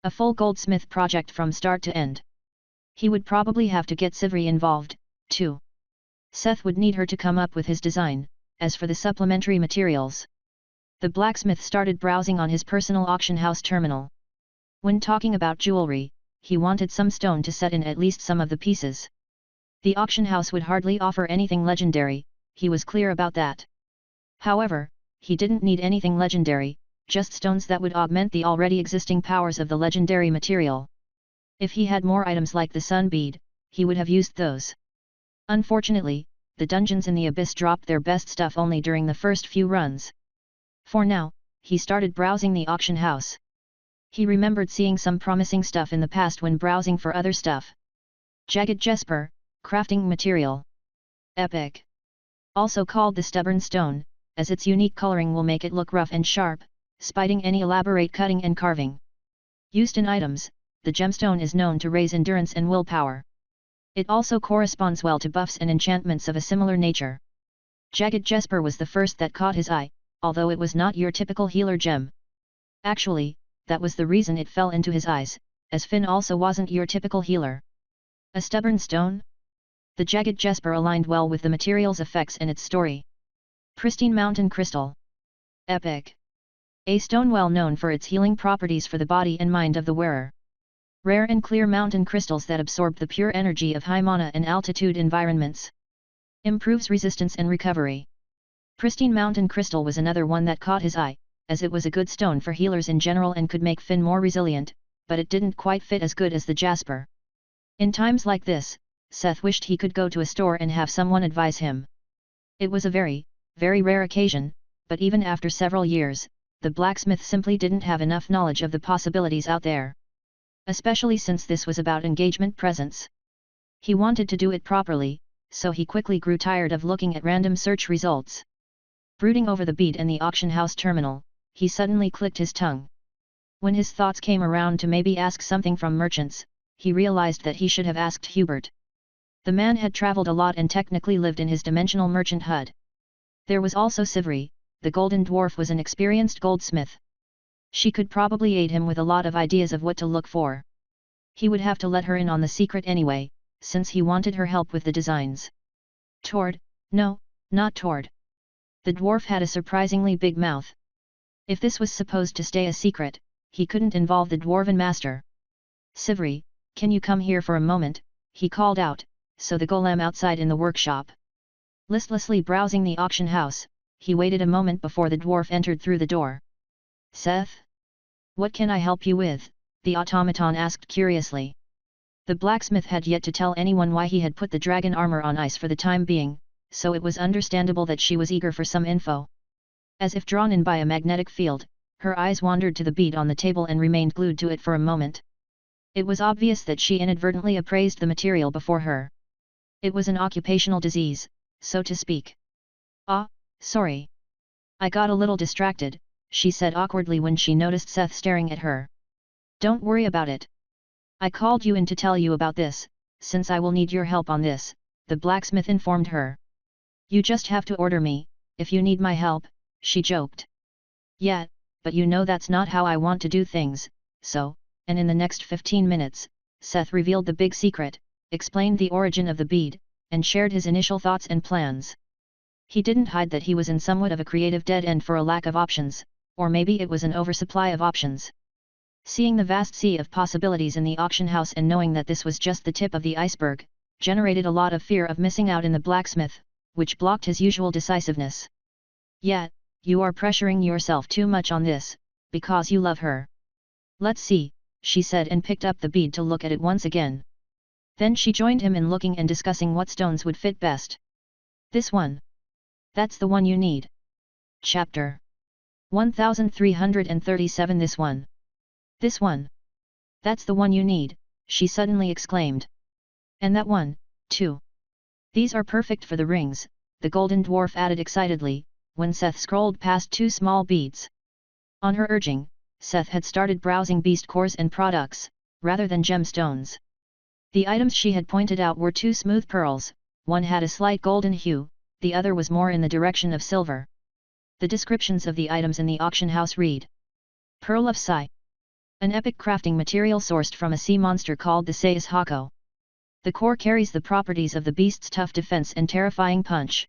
A full goldsmith project from start to end. He would probably have to get Sivri involved, too. Seth would need her to come up with his design. As for the supplementary materials, the blacksmith started browsing on his personal auction house terminal. When talking about jewelry, he wanted some stone to set in at least some of the pieces. The auction house would hardly offer anything legendary, he was clear about that. However, he didn't need anything legendary, just stones that would augment the already existing powers of the legendary material. If he had more items like the sun bead, he would have used those. Unfortunately, the dungeons in the abyss dropped their best stuff only during the first few runs. For now, he started browsing the auction house. He remembered seeing some promising stuff in the past when browsing for other stuff. Jagged Jesper, crafting material. Epic. Also called the stubborn stone, as its unique coloring will make it look rough and sharp, spiting any elaborate cutting and carving. Used in items, the gemstone is known to raise endurance and willpower. It also corresponds well to buffs and enchantments of a similar nature. Jagged Jesper was the first that caught his eye, although it was not your typical healer gem. Actually, that was the reason it fell into his eyes, as Finn also wasn't your typical healer. A stubborn stone? The Jagged Jesper aligned well with the material's effects and its story. Pristine mountain crystal. Epic. A stone well known for its healing properties for the body and mind of the wearer. Rare and clear mountain crystals that absorb the pure energy of high mana and altitude environments. Improves resistance and recovery. Pristine mountain crystal was another one that caught his eye, as it was a good stone for healers in general and could make Finn more resilient, but it didn't quite fit as good as the jasper. In times like this, Seth wished he could go to a store and have someone advise him. It was a very, very rare occasion, but even after several years, the blacksmith simply didn't have enough knowledge of the possibilities out there. Especially since this was about engagement presents. He wanted to do it properly, so he quickly grew tired of looking at random search results. Brooding over the bead and the auction house terminal, he suddenly clicked his tongue. When his thoughts came around to maybe ask something from merchants, he realized that he should have asked Hubert. The man had traveled a lot and technically lived in his dimensional merchant hut. There was also Sivri, the golden dwarf was an experienced goldsmith. She could probably aid him with a lot of ideas of what to look for. He would have to let her in on the secret anyway, since he wanted her help with the designs. Tord? No, not Tord. The dwarf had a surprisingly big mouth. If this was supposed to stay a secret, he couldn't involve the dwarven master. Sivri, can you come here for a moment, he called out, so the golem outside in the workshop. Listlessly browsing the auction house, he waited a moment before the dwarf entered through the door. Seth? What can I help you with? The automaton asked curiously. The blacksmith had yet to tell anyone why he had put the dragon armor on ice for the time being, so it was understandable that she was eager for some info. As if drawn in by a magnetic field, her eyes wandered to the bead on the table and remained glued to it for a moment. It was obvious that she inadvertently appraised the material before her. It was an occupational disease, so to speak. Ah, sorry. I got a little distracted, she said awkwardly when she noticed Seth staring at her. Don't worry about it. I called you in to tell you about this, since I will need your help on this, the blacksmith informed her. You just have to order me, if you need my help, she joked. Yeah, but you know that's not how I want to do things, so, and in the next 15 minutes, Seth revealed the big secret, explained the origin of the bead, and shared his initial thoughts and plans. He didn't hide that he was in somewhat of a creative dead end for a lack of options, or maybe it was an oversupply of options. Seeing the vast sea of possibilities in the auction house and knowing that this was just the tip of the iceberg, generated a lot of fear of missing out in the blacksmith, which blocked his usual decisiveness. Yet, you are pressuring yourself too much on this, because you love her. Let's see, she said and picked up the bead to look at it once again. Then she joined him in looking and discussing what stones would fit best. This one. That's the one you need. Chapter 1337. This one. This one. That's the one you need, she suddenly exclaimed. And that one, too. These are perfect for the rings, the golden dwarf added excitedly, when Seth scrolled past two small beads. On her urging, Seth had started browsing beast cores and products, rather than gemstones. The items she had pointed out were two smooth pearls, one had a slight golden hue, the other was more in the direction of silver. The descriptions of the items in the auction house read: Pearl of Sai. An epic crafting material sourced from a sea monster called the Sais Hako. The core carries the properties of the beast's tough defense and terrifying punch.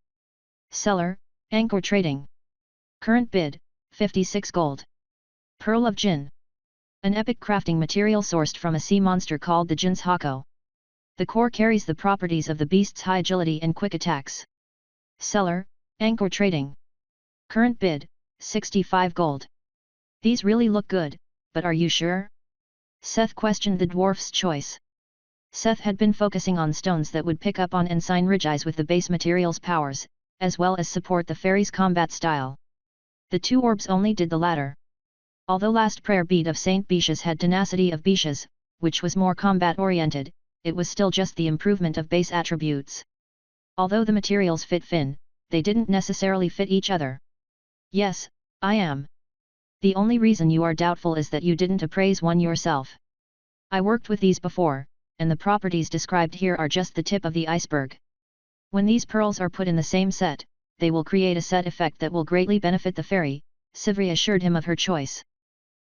Seller, Anchor Trading. Current bid, 56 gold. Pearl of Jin. An epic crafting material sourced from a sea monster called the Jin's Hako. The core carries the properties of the beast's high agility and quick attacks. Seller, Anchor Trading. Current bid, 65 gold. These really look good, but are you sure? Seth questioned the dwarf's choice. Seth had been focusing on stones that would pick up on and synergize with the base material's powers, as well as support the fairy's combat style. The two orbs only did the latter. Although last prayer bead of Saint Bisha's had tenacity of Bisha's, which was more combat-oriented, it was still just the improvement of base attributes. Although the materials fit Finn, they didn't necessarily fit each other. Yes, I am. The only reason you are doubtful is that you didn't appraise one yourself. I worked with these before, and the properties described here are just the tip of the iceberg. When these pearls are put in the same set, they will create a set effect that will greatly benefit the fairy, Sivri assured him of her choice.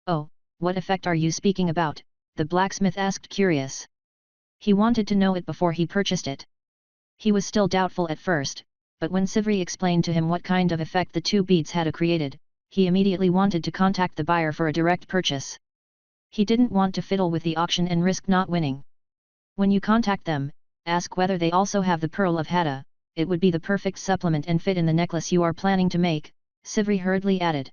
Oh, what effect are you speaking about? The blacksmith asked, curious. He wanted to know it before he purchased it. He was still doubtful at first, but when Sivri explained to him what kind of effect the two beads had created, he immediately wanted to contact the buyer for a direct purchase. He didn't want to fiddle with the auction and risk not winning. When you contact them, ask whether they also have the Pearl of Hada, it would be the perfect supplement and fit in the necklace you are planning to make, Sivri hurriedly added.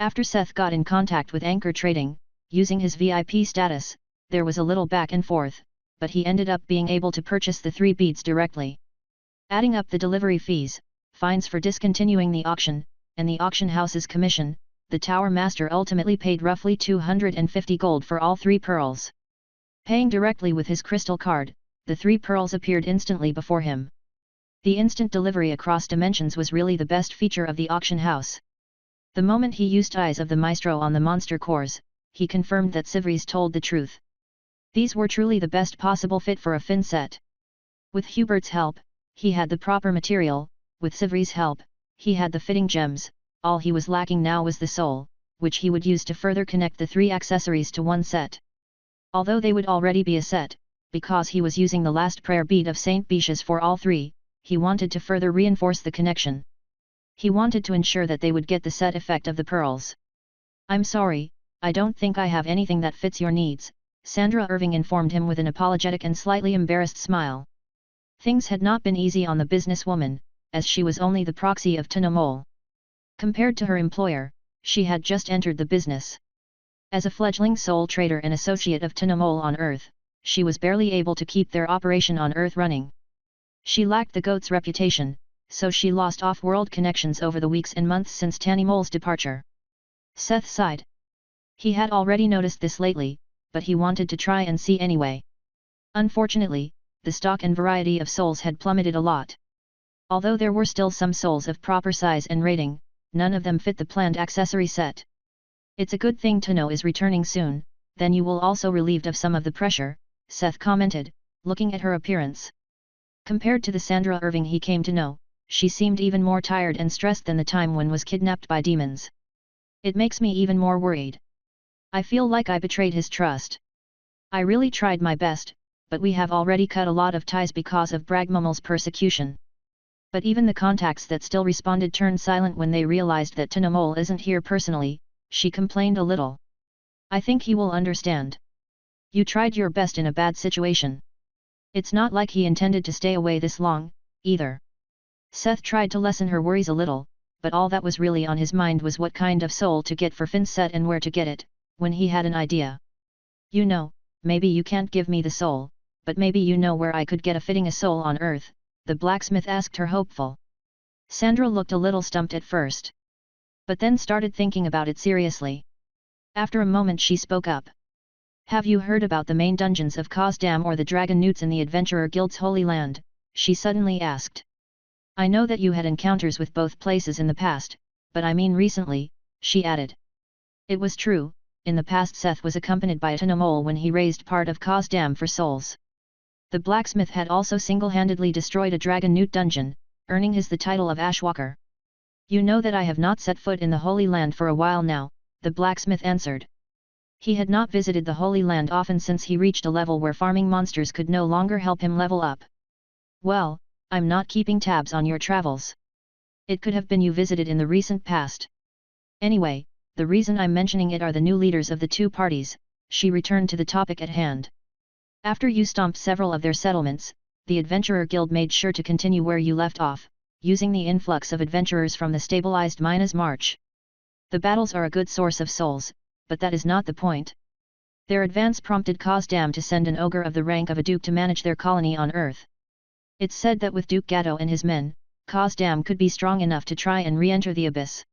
After Seth got in contact with Anchor Trading, using his VIP status, there was a little back and forth, but he ended up being able to purchase the 3 beads directly. Adding up the delivery fees, fines for discontinuing the auction, and the auction house's commission, the tower master ultimately paid roughly 250 gold for all 3 pearls. Paying directly with his crystal card, the 3 pearls appeared instantly before him. The instant delivery across dimensions was really the best feature of the auction house. The moment he used eyes of the maestro on the monster cores, he confirmed that Sivri's told the truth. These were truly the best possible fit for a Finn set. With Hubert's help, he had the proper material, with Sivri's help, he had the fitting gems, all he was lacking now was the soul, which he would use to further connect the 3 accessories to one set. Although they would already be a set, because he was using the last prayer bead of Saint Bisha's for all 3, he wanted to further reinforce the connection. He wanted to ensure that they would get the set effect of the pearls. I'm sorry, I don't think I have anything that fits your needs, Sandra Irving informed him with an apologetic and slightly embarrassed smile. Things had not been easy on the businesswoman, as she was only the proxy of Tunomol. Compared to her employer, she had just entered the business. As a fledgling sole trader and associate of Tunomol on Earth, she was barely able to keep their operation on Earth running. She lacked the goat's reputation, so she lost off-world connections over the weeks and months since Tanimol's departure. Seth sighed. He had already noticed this lately, but he wanted to try and see anyway. Unfortunately, the stock and variety of souls had plummeted a lot. Although there were still some souls of proper size and rating, none of them fit the planned accessory set. It's a good thing to know is returning soon, then you will also relieved of some of the pressure, Seth commented, looking at her appearance. Compared to the Sandra Irving he came to know, she seemed even more tired and stressed than the time when was kidnapped by demons. It makes me even more worried. I feel like I betrayed his trust. I really tried my best, but we have already cut a lot of ties because of Bragmummel's persecution. But even the contacts that still responded turned silent when they realized that Tinamol isn't here personally. She complained a little. I think he will understand. You tried your best in a bad situation. It's not like he intended to stay away this long, either. Seth tried to lessen her worries a little, but all that was really on his mind was what kind of soul to get for Finn's set and where to get it, when he had an idea. You know, maybe you can't give me the soul, but maybe you know where I could get a fitting a soul on Earth, the blacksmith asked her hopeful. Sandra looked a little stumped at first, but then started thinking about it seriously. After a moment she spoke up. Have you heard about the main dungeons of Kazdam or the Dragon Newts in the Adventurer Guild's Holy Land? She suddenly asked. I know that you had encounters with both places in the past, but I mean recently, she added. It was true, in the past Seth was accompanied by a Tinamol when he raised part of Kazdam for souls. The blacksmith had also single-handedly destroyed a Dragon Newt dungeon, earning his the title of Ashwalker. You know that I have not set foot in the Holy Land for a while now, the blacksmith answered. He had not visited the Holy Land often since he reached a level where farming monsters could no longer help him level up. Well, I'm not keeping tabs on your travels. It could have been you visited in the recent past. Anyway, the reason I'm mentioning it are the new leaders of the two parties, she returned to the topic at hand. After you stomped several of their settlements, the Adventurer Guild made sure to continue where you left off, using the influx of adventurers from the stabilized Minas March. The battles are a good source of souls, but that is not the point. Their advance prompted Kazdam to send an ogre of the rank of a duke to manage their colony on Earth. It's said that with Duke Gatto and his men, Kazdam could be strong enough to try and re-enter the abyss.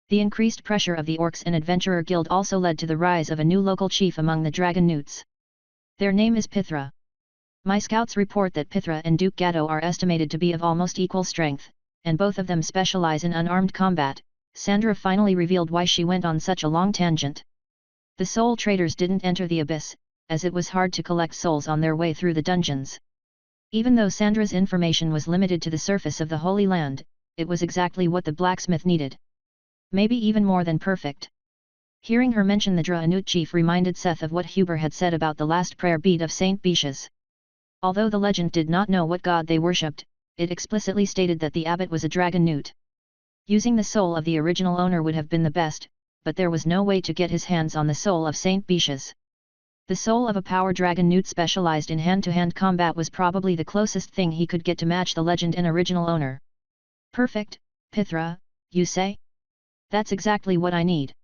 The increased pressure of the Orcs and Adventurer Guild also led to the rise of a new local chief among the Dragon Newts. Their name is Pithra. My scouts report that Pithra and Duke Gatto are estimated to be of almost equal strength, and both of them specialize in unarmed combat. Sandra finally revealed why she went on such a long tangent. The soul traders didn't enter the abyss, as it was hard to collect souls on their way through the dungeons. Even though Sandra's information was limited to the surface of the Holy Land, it was exactly what the blacksmith needed. Maybe even more than perfect. Hearing her mention the Draenut chief reminded Seth of what Huber had said about the last prayer bead of Saint Bisha's. Although the legend did not know what god they worshipped, it explicitly stated that the abbot was a Dragon Newt. Using the soul of the original owner would have been the best, but there was no way to get his hands on the soul of Saint Bisha's. The soul of a power Dragon Newt specialized in hand-to-hand combat was probably the closest thing he could get to match the legend and original owner. Perfect, Pithra, you say? That's exactly what I need.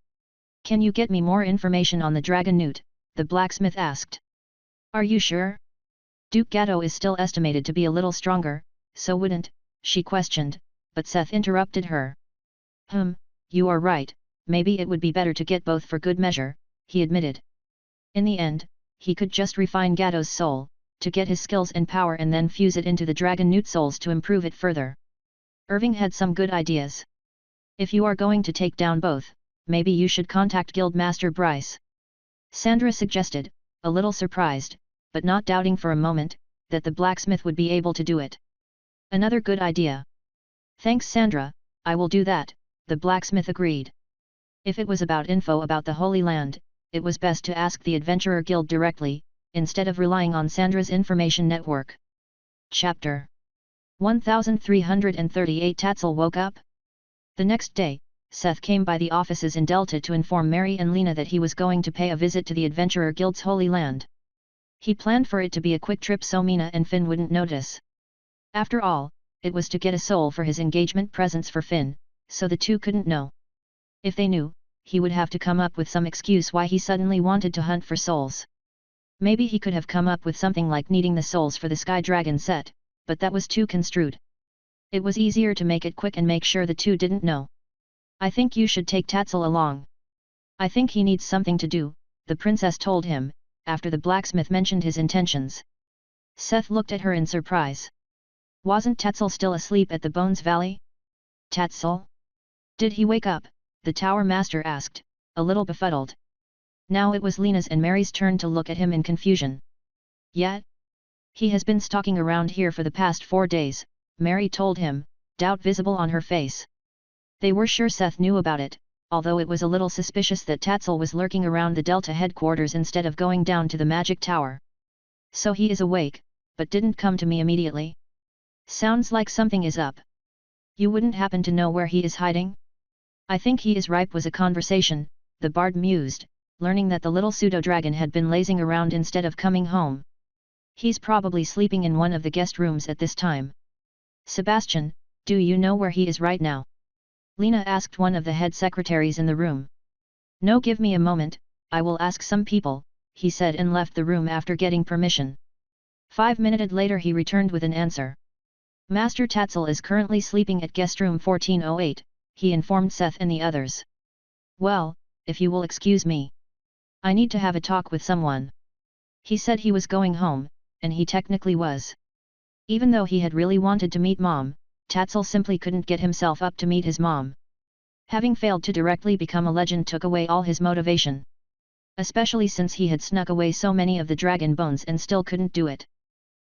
Can you get me more information on the Dragon Newt? The blacksmith asked. Are you sure? Duke Gatto is still estimated to be a little stronger, so wouldn't, she questioned, but Seth interrupted her. You are right, maybe it would be better to get both for good measure, he admitted. In the end, he could just refine Gatto's soul, to get his skills and power and then fuse it into the Dragon Newt souls to improve it further. Irving had some good ideas. If you are going to take down both, maybe you should contact Guildmaster Bryce. Sandra suggested, a little surprised, but not doubting for a moment, that the blacksmith would be able to do it. Another good idea. Thanks Sandra, I will do that, the blacksmith agreed. If it was about info about the Holy Land, it was best to ask the Adventurer Guild directly, instead of relying on Sandra's information network. Chapter 1338 Tatzel woke up. The next day, Seth came by the offices in Delta to inform Mary and Lena that he was going to pay a visit to the Adventurer Guild's Holy Land. He planned for it to be a quick trip so Mina and Finn wouldn't notice. After all, it was to get a soul for his engagement presents for Finn, so the two couldn't know. If they knew, he would have to come up with some excuse why he suddenly wanted to hunt for souls. Maybe he could have come up with something like needing the souls for the Sky Dragon set, but that was too construed. It was easier to make it quick and make sure the two didn't know. I think you should take Tatzel along. I think he needs something to do, the princess told him, after the blacksmith mentioned his intentions. Seth looked at her in surprise. Wasn't Tatzel still asleep at the Bones Valley? Tatzel? Did he wake up? The Tower Master asked, a little befuddled. Now it was Lena's and Mary's turn to look at him in confusion. Yet? He has been stalking around here for the past 4 days, Mary told him, doubt visible on her face. They were sure Seth knew about it, although it was a little suspicious that Tatzel was lurking around the Delta headquarters instead of going down to the Magic Tower. So he is awake, but didn't come to me immediately. Sounds like something is up, You wouldn't happen to know where he is hiding? I think he is ripe was a conversation, the bard mused, learning that the little pseudo-dragon had been lazing around instead of coming home. He's probably sleeping in one of the guest rooms at this time. Sebastian, do you know where he is right now? Lena asked one of the head secretaries in the room. No, give me a moment, I will ask some people, he said and left the room after getting permission. 5 minutes later he returned with an answer. Master Tatzel is currently sleeping at guest room 1408, he informed Seth and the others. Well, if you will excuse me. I need to have a talk with someone. He said he was going home, and he technically was. Even though he had really wanted to meet Mom, Tatzel simply couldn't get himself up to meet his mom. Having failed to directly become a legend took away all his motivation. Especially since he had snuck away so many of the dragon bones and still couldn't do it.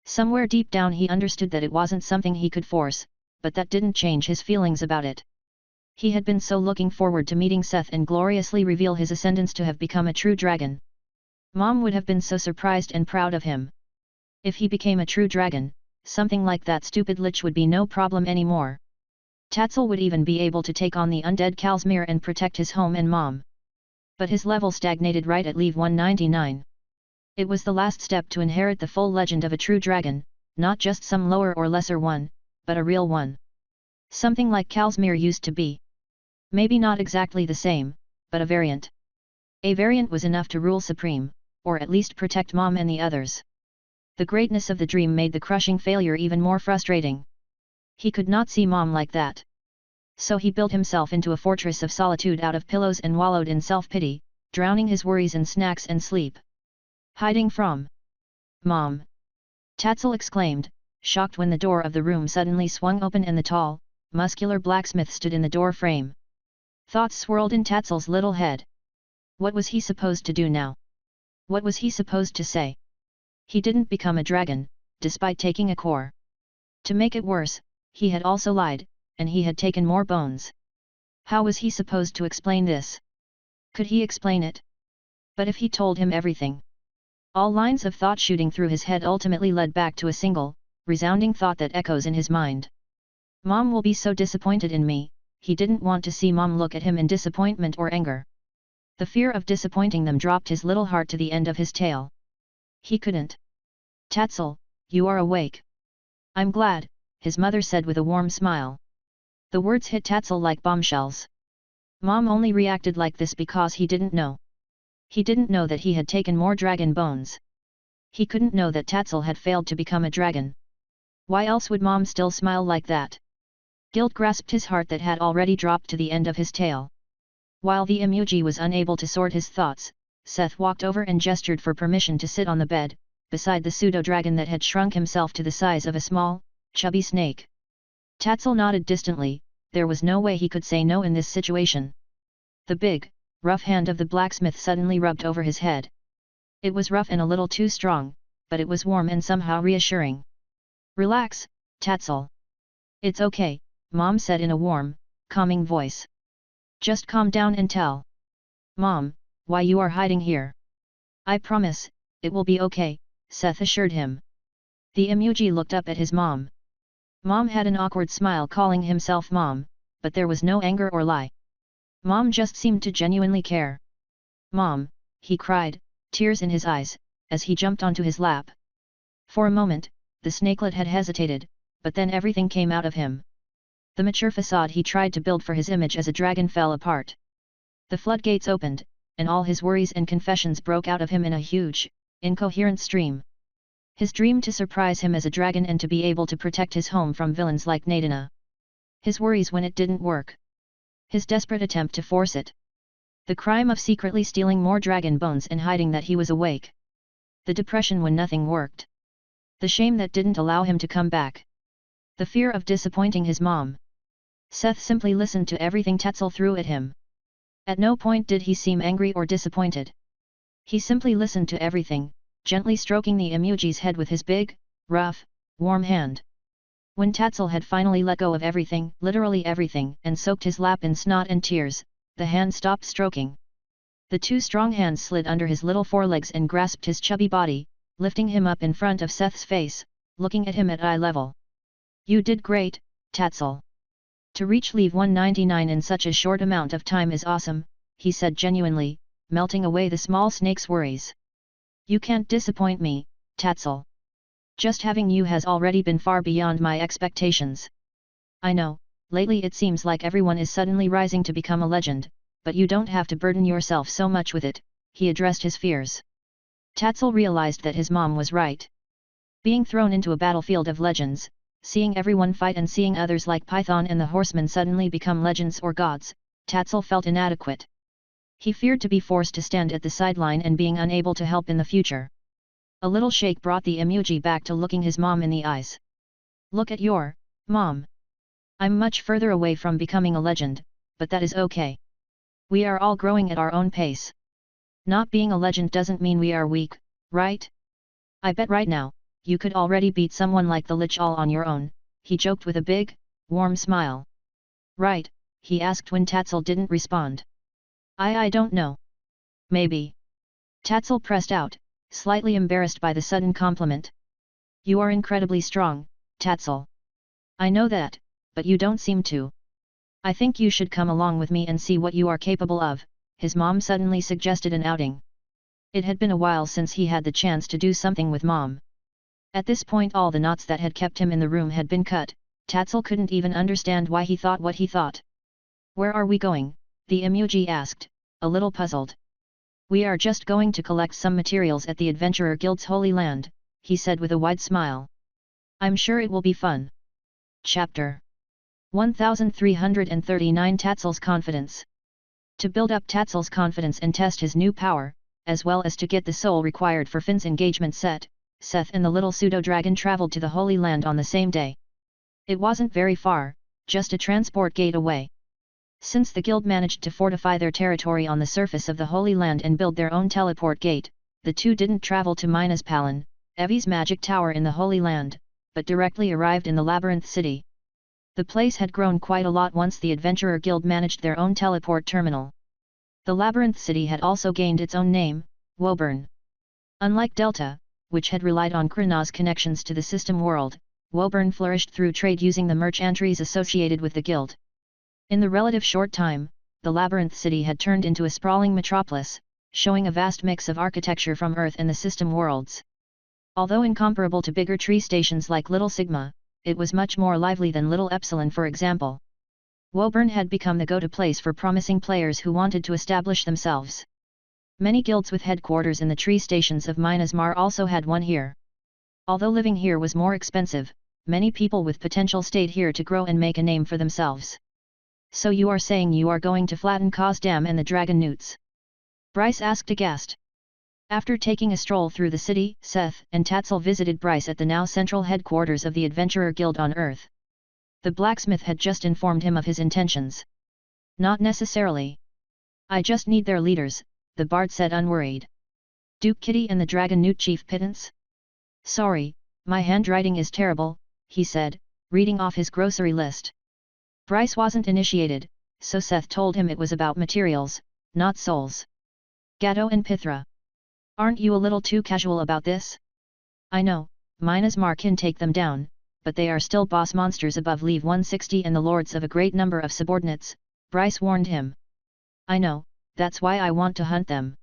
Somewhere deep down he understood that it wasn't something he could force, but that didn't change his feelings about it. He had been so looking forward to meeting Seth and gloriously reveal his ascendance to have become a true dragon. Mom would have been so surprised and proud of him. If he became a true dragon, something like that stupid lich would be no problem anymore. Tatzel would even be able to take on the undead Kalsmir and protect his home and mom. But his level stagnated right at level 199. It was the last step to inherit the full legend of a true dragon, not just some lower or lesser one, but a real one. Something like Kalsmir used to be. Maybe not exactly the same, but a variant. A variant was enough to rule supreme, or at least protect Mom and the others. The greatness of the dream made the crushing failure even more frustrating. He could not see Mom like that. So he built himself into a fortress of solitude out of pillows and wallowed in self-pity, drowning his worries in snacks and sleep. Hiding from Mom! Tatzel exclaimed, shocked when the door of the room suddenly swung open and the tall, muscular blacksmith stood in the door frame. Thoughts swirled in Tatzel's little head. What was he supposed to do now? What was he supposed to say? He didn't become a dragon, despite taking a core. To make it worse, he had also lied, and he had taken more bones. How was he supposed to explain this? Could he explain it? But if he told him everything? All lines of thought shooting through his head ultimately led back to a single, resounding thought that echoes in his mind. Mom will be so disappointed in me. He didn't want to see Mom look at him in disappointment or anger. The fear of disappointing them dropped his little heart to the end of his tail. He couldn't. Tatzel, you are awake. I'm glad, his mother said with a warm smile. The words hit Tatzel like bombshells. Mom only reacted like this because he didn't know. He didn't know that he had taken more dragon bones. He couldn't know that Tatzel had failed to become a dragon. Why else would Mom still smile like that? Guilt grasped his heart that had already dropped to the end of his tail. While the Imuji was unable to sort his thoughts, Seth walked over and gestured for permission to sit on the bed, beside the pseudo-dragon that had shrunk himself to the size of a small, chubby snake. Tatzel nodded distantly. There was no way he could say no in this situation. The big, rough hand of the blacksmith suddenly rubbed over his head. It was rough and a little too strong, but it was warm and somehow reassuring. Relax, Tatzel. It's okay, Mom said in a warm, calming voice. Just calm down and tell Mom why you are hiding here. I promise, it will be okay, Seth assured him. The Imuji looked up at his mom. Mom had an awkward smile calling himself Mom, but there was no anger or lie. Mom just seemed to genuinely care. Mom, he cried, tears in his eyes, as he jumped onto his lap. For a moment, the snakelet had hesitated, but then everything came out of him. The mature facade he tried to build for his image as a dragon fell apart. The floodgates opened, and all his worries and confessions broke out of him in a huge, incoherent stream. His dream to surprise him as a dragon and to be able to protect his home from villains like Nadina. His worries when it didn't work. His desperate attempt to force it. The crime of secretly stealing more dragon bones and hiding that he was awake. The depression when nothing worked. The shame that didn't allow him to come back. The fear of disappointing his mom. Seth simply listened to everything Tatzel threw at him. At no point did he seem angry or disappointed. He simply listened to everything, gently stroking the Imuji's head with his big, rough, warm hand. When Tatzel had finally let go of everything, literally everything, and soaked his lap in snot and tears, the hand stopped stroking. The two strong hands slid under his little forelegs and grasped his chubby body, lifting him up in front of Seth's face, looking at him at eye level. You did great, Tatzel. To reach leave 199 in such a short amount of time is awesome, he said genuinely, melting away the small snake's worries. You can't disappoint me, Tatzel. Just having you has already been far beyond my expectations. I know, lately it seems like everyone is suddenly rising to become a legend, but you don't have to burden yourself so much with it, he addressed his fears. Tatzel realized that his mom was right. Being thrown into a battlefield of legends, seeing everyone fight and seeing others like Python and the Horseman suddenly become legends or gods, Tatzel felt inadequate. He feared to be forced to stand at the sideline and being unable to help in the future. A little shake brought the emoji back to looking his mom in the eyes. Look at your mom. I'm much further away from becoming a legend, but that is okay. We are all growing at our own pace. Not being a legend doesn't mean we are weak, right? I bet right now, you could already beat someone like the Lich all on your own, he joked with a big, warm smile. Right, he asked when Tatzel didn't respond. I don't know. Maybe. Tatzel pressed out, slightly embarrassed by the sudden compliment. You are incredibly strong, Tatzel. I know that, but you don't seem to. I think you should come along with me and see what you are capable of, his mom suddenly suggested an outing. It had been a while since he had the chance to do something with mom. At this point all the knots that had kept him in the room had been cut, Tatzel couldn't even understand why he thought what he thought. Where are we going? The emoji asked, a little puzzled. We are just going to collect some materials at the Adventurer Guild's Holy Land, he said with a wide smile. I'm sure it will be fun. Chapter 1339 Tatzel's Confidence. To build up Tatzel's confidence and test his new power, as well as to get the soul required for Finn's engagement set, Seth and the little pseudo-dragon traveled to the Holy Land on the same day. It wasn't very far, just a transport gate away. Since the guild managed to fortify their territory on the surface of the Holy Land and build their own teleport gate, the two didn't travel to Minas Palin, Evi's magic tower in the Holy Land, but directly arrived in the Labyrinth City. The place had grown quite a lot once the Adventurer Guild managed their own teleport terminal. The Labyrinth City had also gained its own name, Woburn. Unlike Delta, which had relied on Krana's connections to the system world, Woburn flourished through trade using the merchantries associated with the guild. In the relative short time, the Labyrinth City had turned into a sprawling metropolis, showing a vast mix of architecture from Earth and the system worlds. Although incomparable to bigger tree stations like Little Sigma, it was much more lively than Little Epsilon for example. Woburn had become the go-to place for promising players who wanted to establish themselves. Many guilds with headquarters in the tree stations of Minas Mar also had one here. Although living here was more expensive, many people with potential stayed here to grow and make a name for themselves. So you are saying you are going to flatten Cos Dam and the Dragon Newts? Bryce asked aghast. After taking a stroll through the city, Seth and Tatzel visited Bryce at the now central headquarters of the Adventurer Guild on Earth. The blacksmith had just informed him of his intentions. Not necessarily. I just need their leaders, the bard said unworried. Duke Kitty and the Dragon Newt Chief Pittance? Sorry, my handwriting is terrible, he said, reading off his grocery list. Bryce wasn't initiated, so Seth told him it was about materials, not souls. Gatto and Pithra. Aren't you a little too casual about this? I know, Minas Mar can take them down, but they are still boss monsters above Leave 160 and the lords of a great number of subordinates, Bryce warned him. I know, that's why I want to hunt them.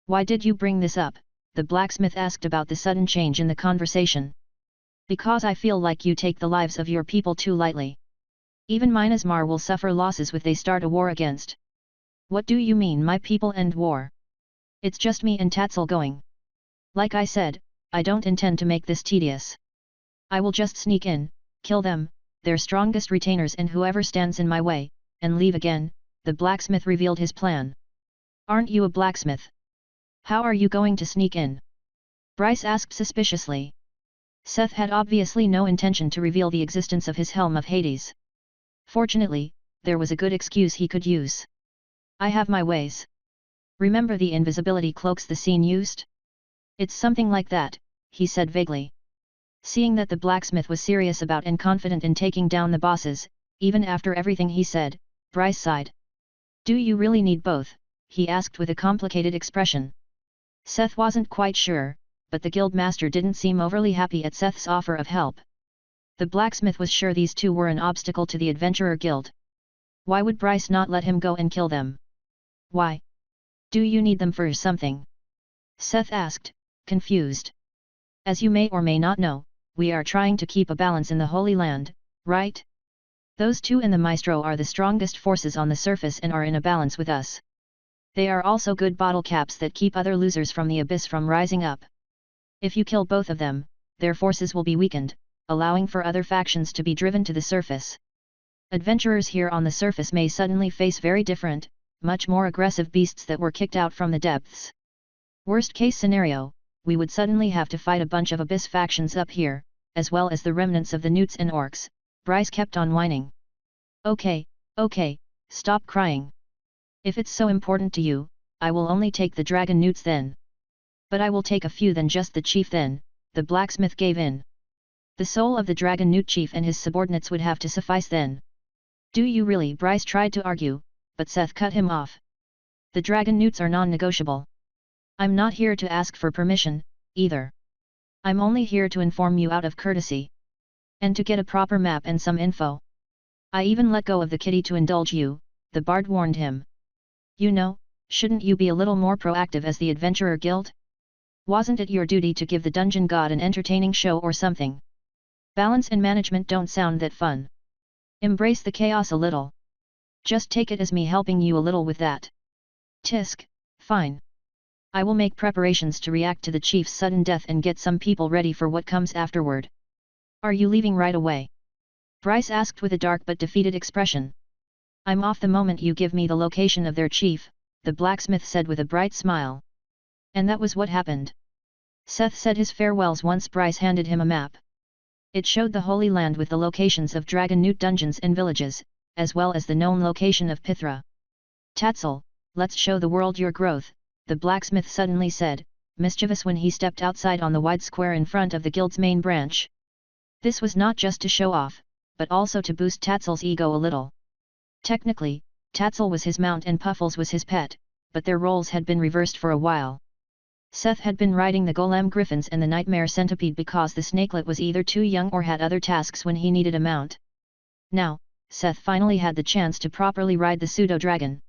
Why did you bring this up? The blacksmith asked about the sudden change in the conversation. Because I feel like you take the lives of your people too lightly. Even Minas Mar will suffer losses if they start a war against. What do you mean my people end war? It's just me and Tatzel going. Like I said, I don't intend to make this tedious. I will just sneak in, kill them, their strongest retainers and whoever stands in my way, and leave again, the blacksmith revealed his plan. Aren't you a blacksmith? How are you going to sneak in? Bryce asked suspiciously. Seth had obviously no intention to reveal the existence of his Helm of Hades. Fortunately, there was a good excuse he could use. I have my ways. Remember the invisibility cloaks the scene used? It's something like that, he said vaguely. Seeing that the blacksmith was serious about and confident in taking down the bosses, even after everything he said, Bryce sighed. Do you really need both? He asked with a complicated expression. Seth wasn't quite sure, but the guild master didn't seem overly happy at Seth's offer of help. The blacksmith was sure these two were an obstacle to the adventurer guild. Why would Bryce not let him go and kill them? Why? Do you need them for something? Seth asked, confused. As you may or may not know, we are trying to keep a balance in the Holy Land, right? Those two and the Maestro are the strongest forces on the surface and are in a balance with us. They are also good bottle caps that keep other losers from the abyss from rising up. If you kill both of them, their forces will be weakened, allowing for other factions to be driven to the surface. Adventurers here on the surface may suddenly face very different, much more aggressive beasts that were kicked out from the depths. Worst case scenario, we would suddenly have to fight a bunch of abyss factions up here, as well as the remnants of the newts and orcs. Bryce kept on whining. Okay, stop crying. If it's so important to you, I will only take the dragon newts then. But I will take a few than just the chief then. The blacksmith gave in. The soul of the dragon newt chief and his subordinates would have to suffice then. Do you really? Bryce tried to argue, but Seth cut him off. The dragon newts are non-negotiable. I'm not here to ask for permission, either. I'm only here to inform you out of courtesy. And to get a proper map and some info. I even let go of the kitty to indulge you, the bard warned him. You know, shouldn't you be a little more proactive as the Adventurer Guild? Wasn't it your duty to give the dungeon god an entertaining show or something? Balance and management don't sound that fun. Embrace the chaos a little. Just take it as me helping you a little with that. Tisk, fine. I will make preparations to react to the chief's sudden death and get some people ready for what comes afterward. Are you leaving right away? Bryce asked with a dark but defeated expression. I'm off the moment you give me the location of their chief, the blacksmith said with a bright smile. And that was what happened. Seth said his farewells once Bryce handed him a map. It showed the Holy Land with the locations of dragon newt dungeons and villages, as well as the known location of Pithra. Tatzel, let's show the world your growth, the blacksmith suddenly said, mischievous when he stepped outside on the wide square in front of the guild's main branch. This was not just to show off, but also to boost Tatzel's ego a little. Technically, Tatzel was his mount and Puffles was his pet, but their roles had been reversed for a while. Seth had been riding the golem griffins and the nightmare centipede because the snakelet was either too young or had other tasks when he needed a mount. Now, Seth finally had the chance to properly ride the pseudo-dragon.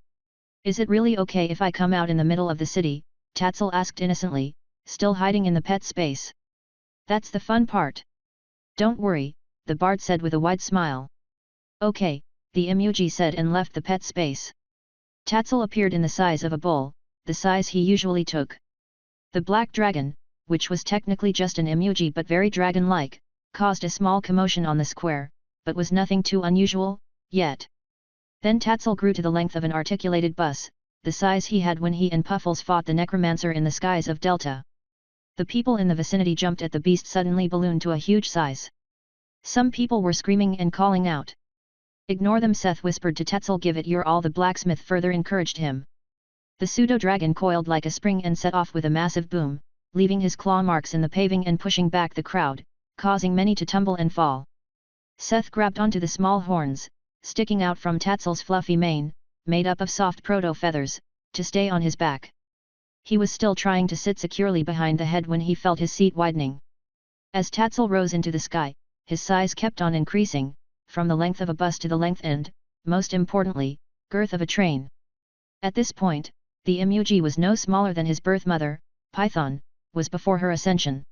Is it really okay if I come out in the middle of the city? Tatzel asked innocently, still hiding in the pet space. That's the fun part. Don't worry, the bard said with a wide smile. Okay, the Imuji said and left the pet space. Tatzel appeared in the size of a bull, the size he usually took. The black dragon, which was technically just an Imuji but very dragon-like, caused a small commotion on the square, but was nothing too unusual, yet. Then Tatzel grew to the length of an articulated bus, the size he had when he and Puffles fought the necromancer in the skies of Delta. The people in the vicinity jumped at the beast suddenly ballooned to a huge size. Some people were screaming and calling out. Ignore them, Seth whispered to Tatzel. Give it your all, the blacksmith further encouraged him. The pseudo-dragon coiled like a spring and set off with a massive boom, leaving his claw marks in the paving and pushing back the crowd, causing many to tumble and fall. Seth grabbed onto the small horns, sticking out from Tatzel's fluffy mane, made up of soft proto-feathers, to stay on his back. He was still trying to sit securely behind the head when he felt his seat widening. As Tatzel rose into the sky, his size kept on increasing, from the length of a bus to the length and, most importantly, girth of a train. At this point, the Imuji was no smaller than his birth mother, Python, was before her ascension.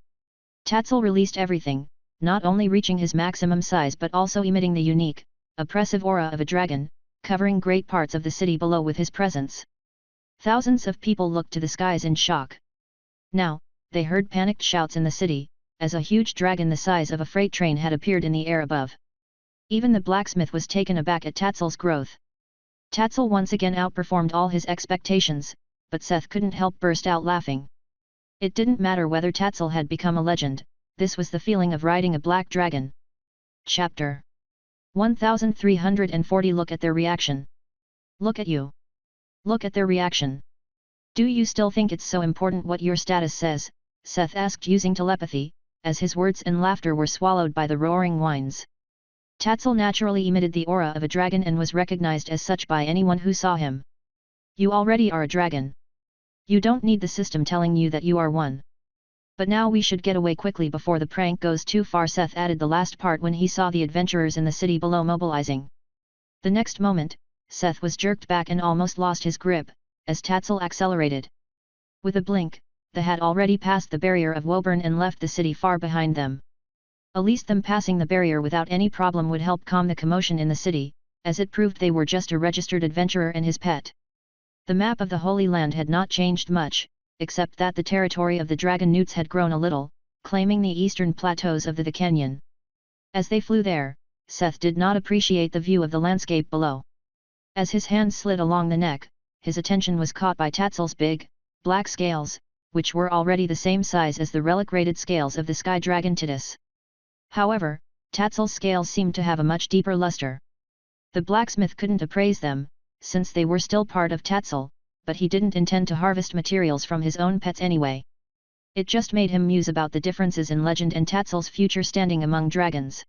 Tatzel released everything, not only reaching his maximum size but also emitting the unique, oppressive aura of a dragon, covering great parts of the city below with his presence. Thousands of people looked to the skies in shock. Now, they heard panicked shouts in the city, as a huge dragon the size of a freight train had appeared in the air above. Even the blacksmith was taken aback at Tatzel's growth. Tatzel once again outperformed all his expectations, but Seth couldn't help burst out laughing. It didn't matter whether Tatzel had become a legend, this was the feeling of riding a black dragon. Chapter 1340. Look at their reaction. Look at you. Look at their reaction. Do you still think it's so important what your status says? Seth asked using telepathy, as his words and laughter were swallowed by the roaring whines. Tatzel naturally emitted the aura of a dragon and was recognized as such by anyone who saw him. You already are a dragon. You don't need the system telling you that you are one. But now we should get away quickly before the prank goes too far. Seth added the last part when he saw the adventurers in the city below mobilizing. The next moment, Seth was jerked back and almost lost his grip, as Tatzel accelerated. With a blink, they had already passed the barrier of Woburn and left the city far behind them. At least them passing the barrier without any problem would help calm the commotion in the city, as it proved they were just a registered adventurer and his pet. The map of the Holy Land had not changed much, except that the territory of the dragon newts had grown a little, claiming the eastern plateaus of the canyon. As they flew there, Seth did not appreciate the view of the landscape below. As his hand slid along the neck, his attention was caught by Tatzel's big, black scales, which were already the same size as the relic-rated scales of the sky dragon Titus. However, Tatzel's scales seemed to have a much deeper luster. The blacksmith couldn't appraise them, since they were still part of Tatzel, but he didn't intend to harvest materials from his own pets anyway. It just made him muse about the differences in legend and Tatzel's future standing among dragons.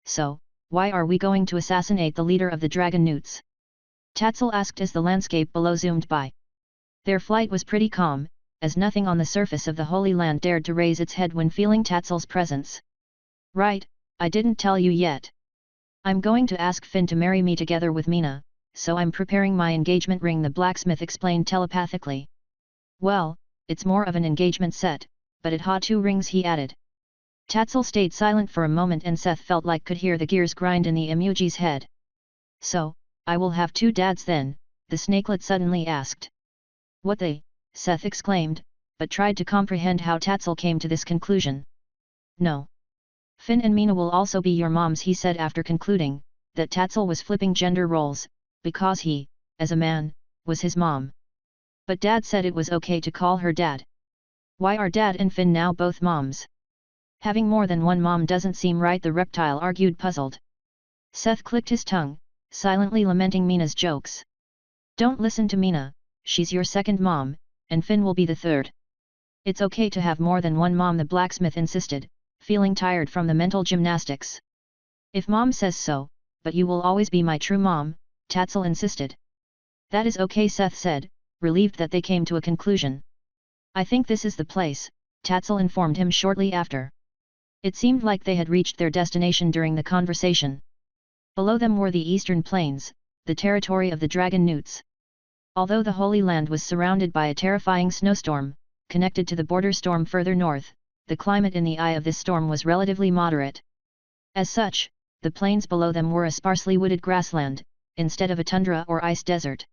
So, why are we going to assassinate the leader of the dragon newts? Tatzel asked as the landscape below zoomed by. Their flight was pretty calm, as nothing on the surface of the Holy Land dared to raise its head when feeling Tatzel's presence. Right, I didn't tell you yet. I'm going to ask Finn to marry me together with Mina, so I'm preparing my engagement ring, the blacksmith explained telepathically. Well, it's more of an engagement set, but it had 2 rings, he added. Tatzel stayed silent for a moment and Seth felt like could hear the gears grind in the emoji's head. So, I will have 2 dads then, the snakelet suddenly asked. What they? Seth exclaimed, but tried to comprehend how Tatzel came to this conclusion. No. Finn and Mina will also be your moms, he said after concluding that Tatzel was flipping gender roles, because he, as a man, was his mom. But Dad said it was okay to call her Dad. Why are Dad and Finn now both moms? Having more than one mom doesn't seem right, the reptile argued, puzzled. Seth clicked his tongue, silently lamenting Mina's jokes. Don't listen to Mina, she's your second mom, and Finn will be the third. It's okay to have more than one mom, the blacksmith insisted, feeling tired from the mental gymnastics. If Mom says so, but you will always be my true mom, Tatzel insisted. That is okay, Seth said, relieved that they came to a conclusion. I think this is the place, Tatzel informed him shortly after. It seemed like they had reached their destination during the conversation. Below them were the eastern plains, the territory of the dragon newts. Although the Holy Land was surrounded by a terrifying snowstorm, connected to the border storm further north, the climate in the eye of this storm was relatively moderate. As such, the plains below them were a sparsely wooded grassland, instead of a tundra or ice desert.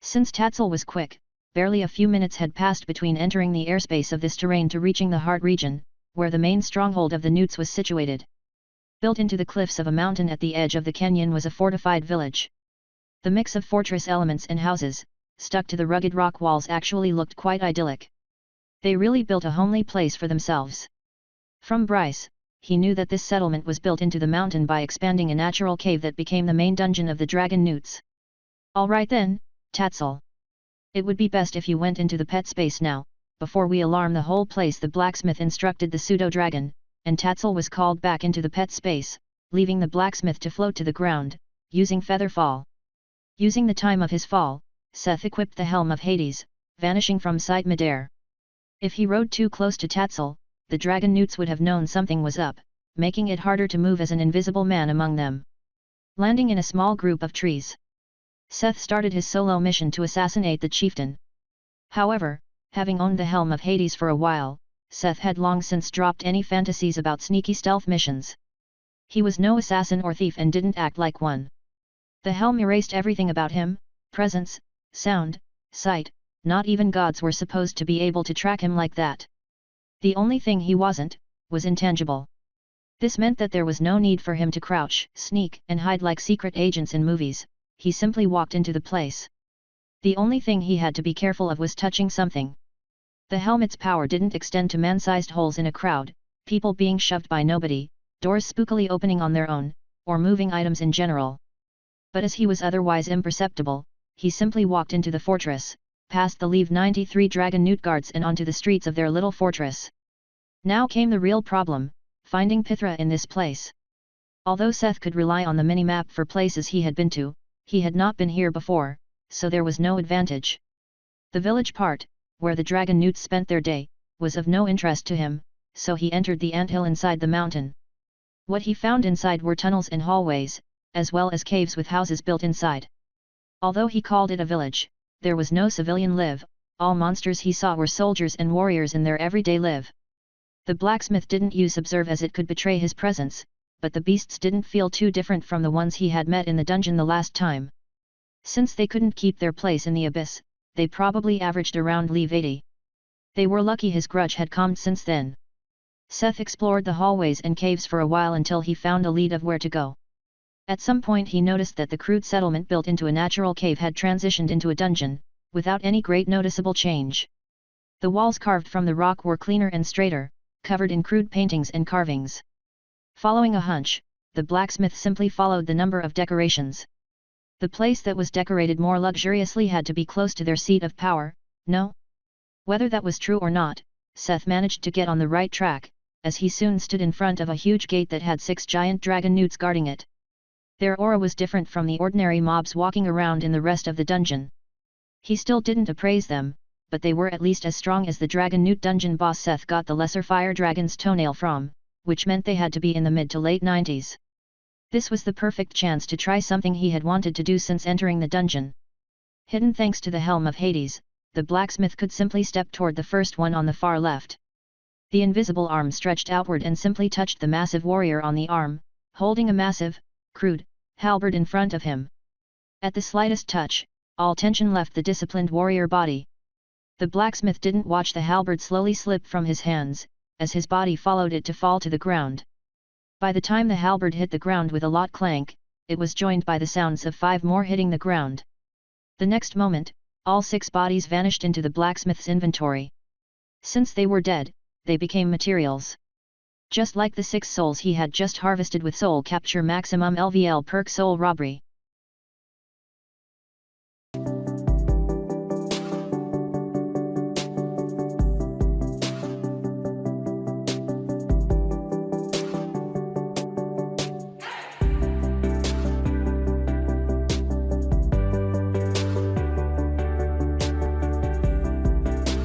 Since Tatzel was quick, barely a few minutes had passed between entering the airspace of this terrain to reaching the heart region, where the main stronghold of the newts was situated. Built into the cliffs of a mountain at the edge of the canyon was a fortified village. The mix of fortress elements and houses, stuck to the rugged rock walls, actually looked quite idyllic. They really built a homely place for themselves. From Bryce, he knew that this settlement was built into the mountain by expanding a natural cave that became the main dungeon of the dragon newts. All right then, Tatzel. It would be best if you went into the pet space now, before we alarm the whole place, the blacksmith instructed the pseudo-dragon, and Tatzel was called back into the pet space, leaving the blacksmith to float to the ground, using feather fall. Using the time of his fall, Seth equipped the helm of Hades, vanishing from sight midair. If he rode too close to Tatzel, the dragon newts would have known something was up, making it harder to move as an invisible man among them. Landing in a small group of trees, Seth started his solo mission to assassinate the chieftain. However, having owned the helm of Hades for a while, Seth had long since dropped any fantasies about sneaky stealth missions. He was no assassin or thief and didn't act like one. The helm erased everything about him: presence, sound, sight. Not even gods were supposed to be able to track him like that. The only thing he wasn't, was intangible. This meant that there was no need for him to crouch, sneak, and hide like secret agents in movies. He simply walked into the place. The only thing he had to be careful of was touching something. The helmet's power didn't extend to man-sized holes in a crowd, people being shoved by nobody, doors spookily opening on their own, or moving items in general. But as he was otherwise imperceptible, he simply walked into the fortress, past the Leave 93 dragon newt guards and onto the streets of their little fortress. Now came the real problem, finding Pithra in this place. Although Seth could rely on the mini-map for places he had been to, he had not been here before, so there was no advantage. The village part, where the dragon newts spent their day, was of no interest to him, so he entered the anthill inside the mountain. What he found inside were tunnels and hallways, as well as caves with houses built inside. Although he called it a village, there was no civilian live, all monsters he saw were soldiers and warriors in their everyday live. The blacksmith didn't use observe as it could betray his presence, but the beasts didn't feel too different from the ones he had met in the dungeon the last time. Since they couldn't keep their place in the abyss, they probably averaged around leave 80. They were lucky his grudge had calmed since then. Seth explored the hallways and caves for a while until he found a lead of where to go. At some point he noticed that the crude settlement built into a natural cave had transitioned into a dungeon, without any great noticeable change. The walls carved from the rock were cleaner and straighter, covered in crude paintings and carvings. Following a hunch, the blacksmith simply followed the number of decorations. The place that was decorated more luxuriously had to be close to their seat of power, no? Whether that was true or not, Seth managed to get on the right track, as he soon stood in front of a huge gate that had 6 giant dragon newts guarding it. Their aura was different from the ordinary mobs walking around in the rest of the dungeon. He still didn't appraise them, but they were at least as strong as the dragon newt dungeon boss Seth got the lesser fire dragon's toenail from, which meant they had to be in the mid to late 90s. This was the perfect chance to try something he had wanted to do since entering the dungeon. Hidden thanks to the Helm of Hades, the blacksmith could simply step toward the first one on the far left. The invisible arm stretched outward and simply touched the massive warrior on the arm, holding a massive, crude, halberd in front of him. At the slightest touch, all tension left the disciplined warrior body. The blacksmith didn't watch the halberd slowly slip from his hands, as his body followed it to fall to the ground. By the time the halberd hit the ground with a lot clank, it was joined by the sounds of 5 more hitting the ground. The next moment, all 6 bodies vanished into the blacksmith's inventory. Since they were dead, they became materials. Just like the 6 souls he had just harvested with Soul Capture Maximum LVL perk Soul Robbery.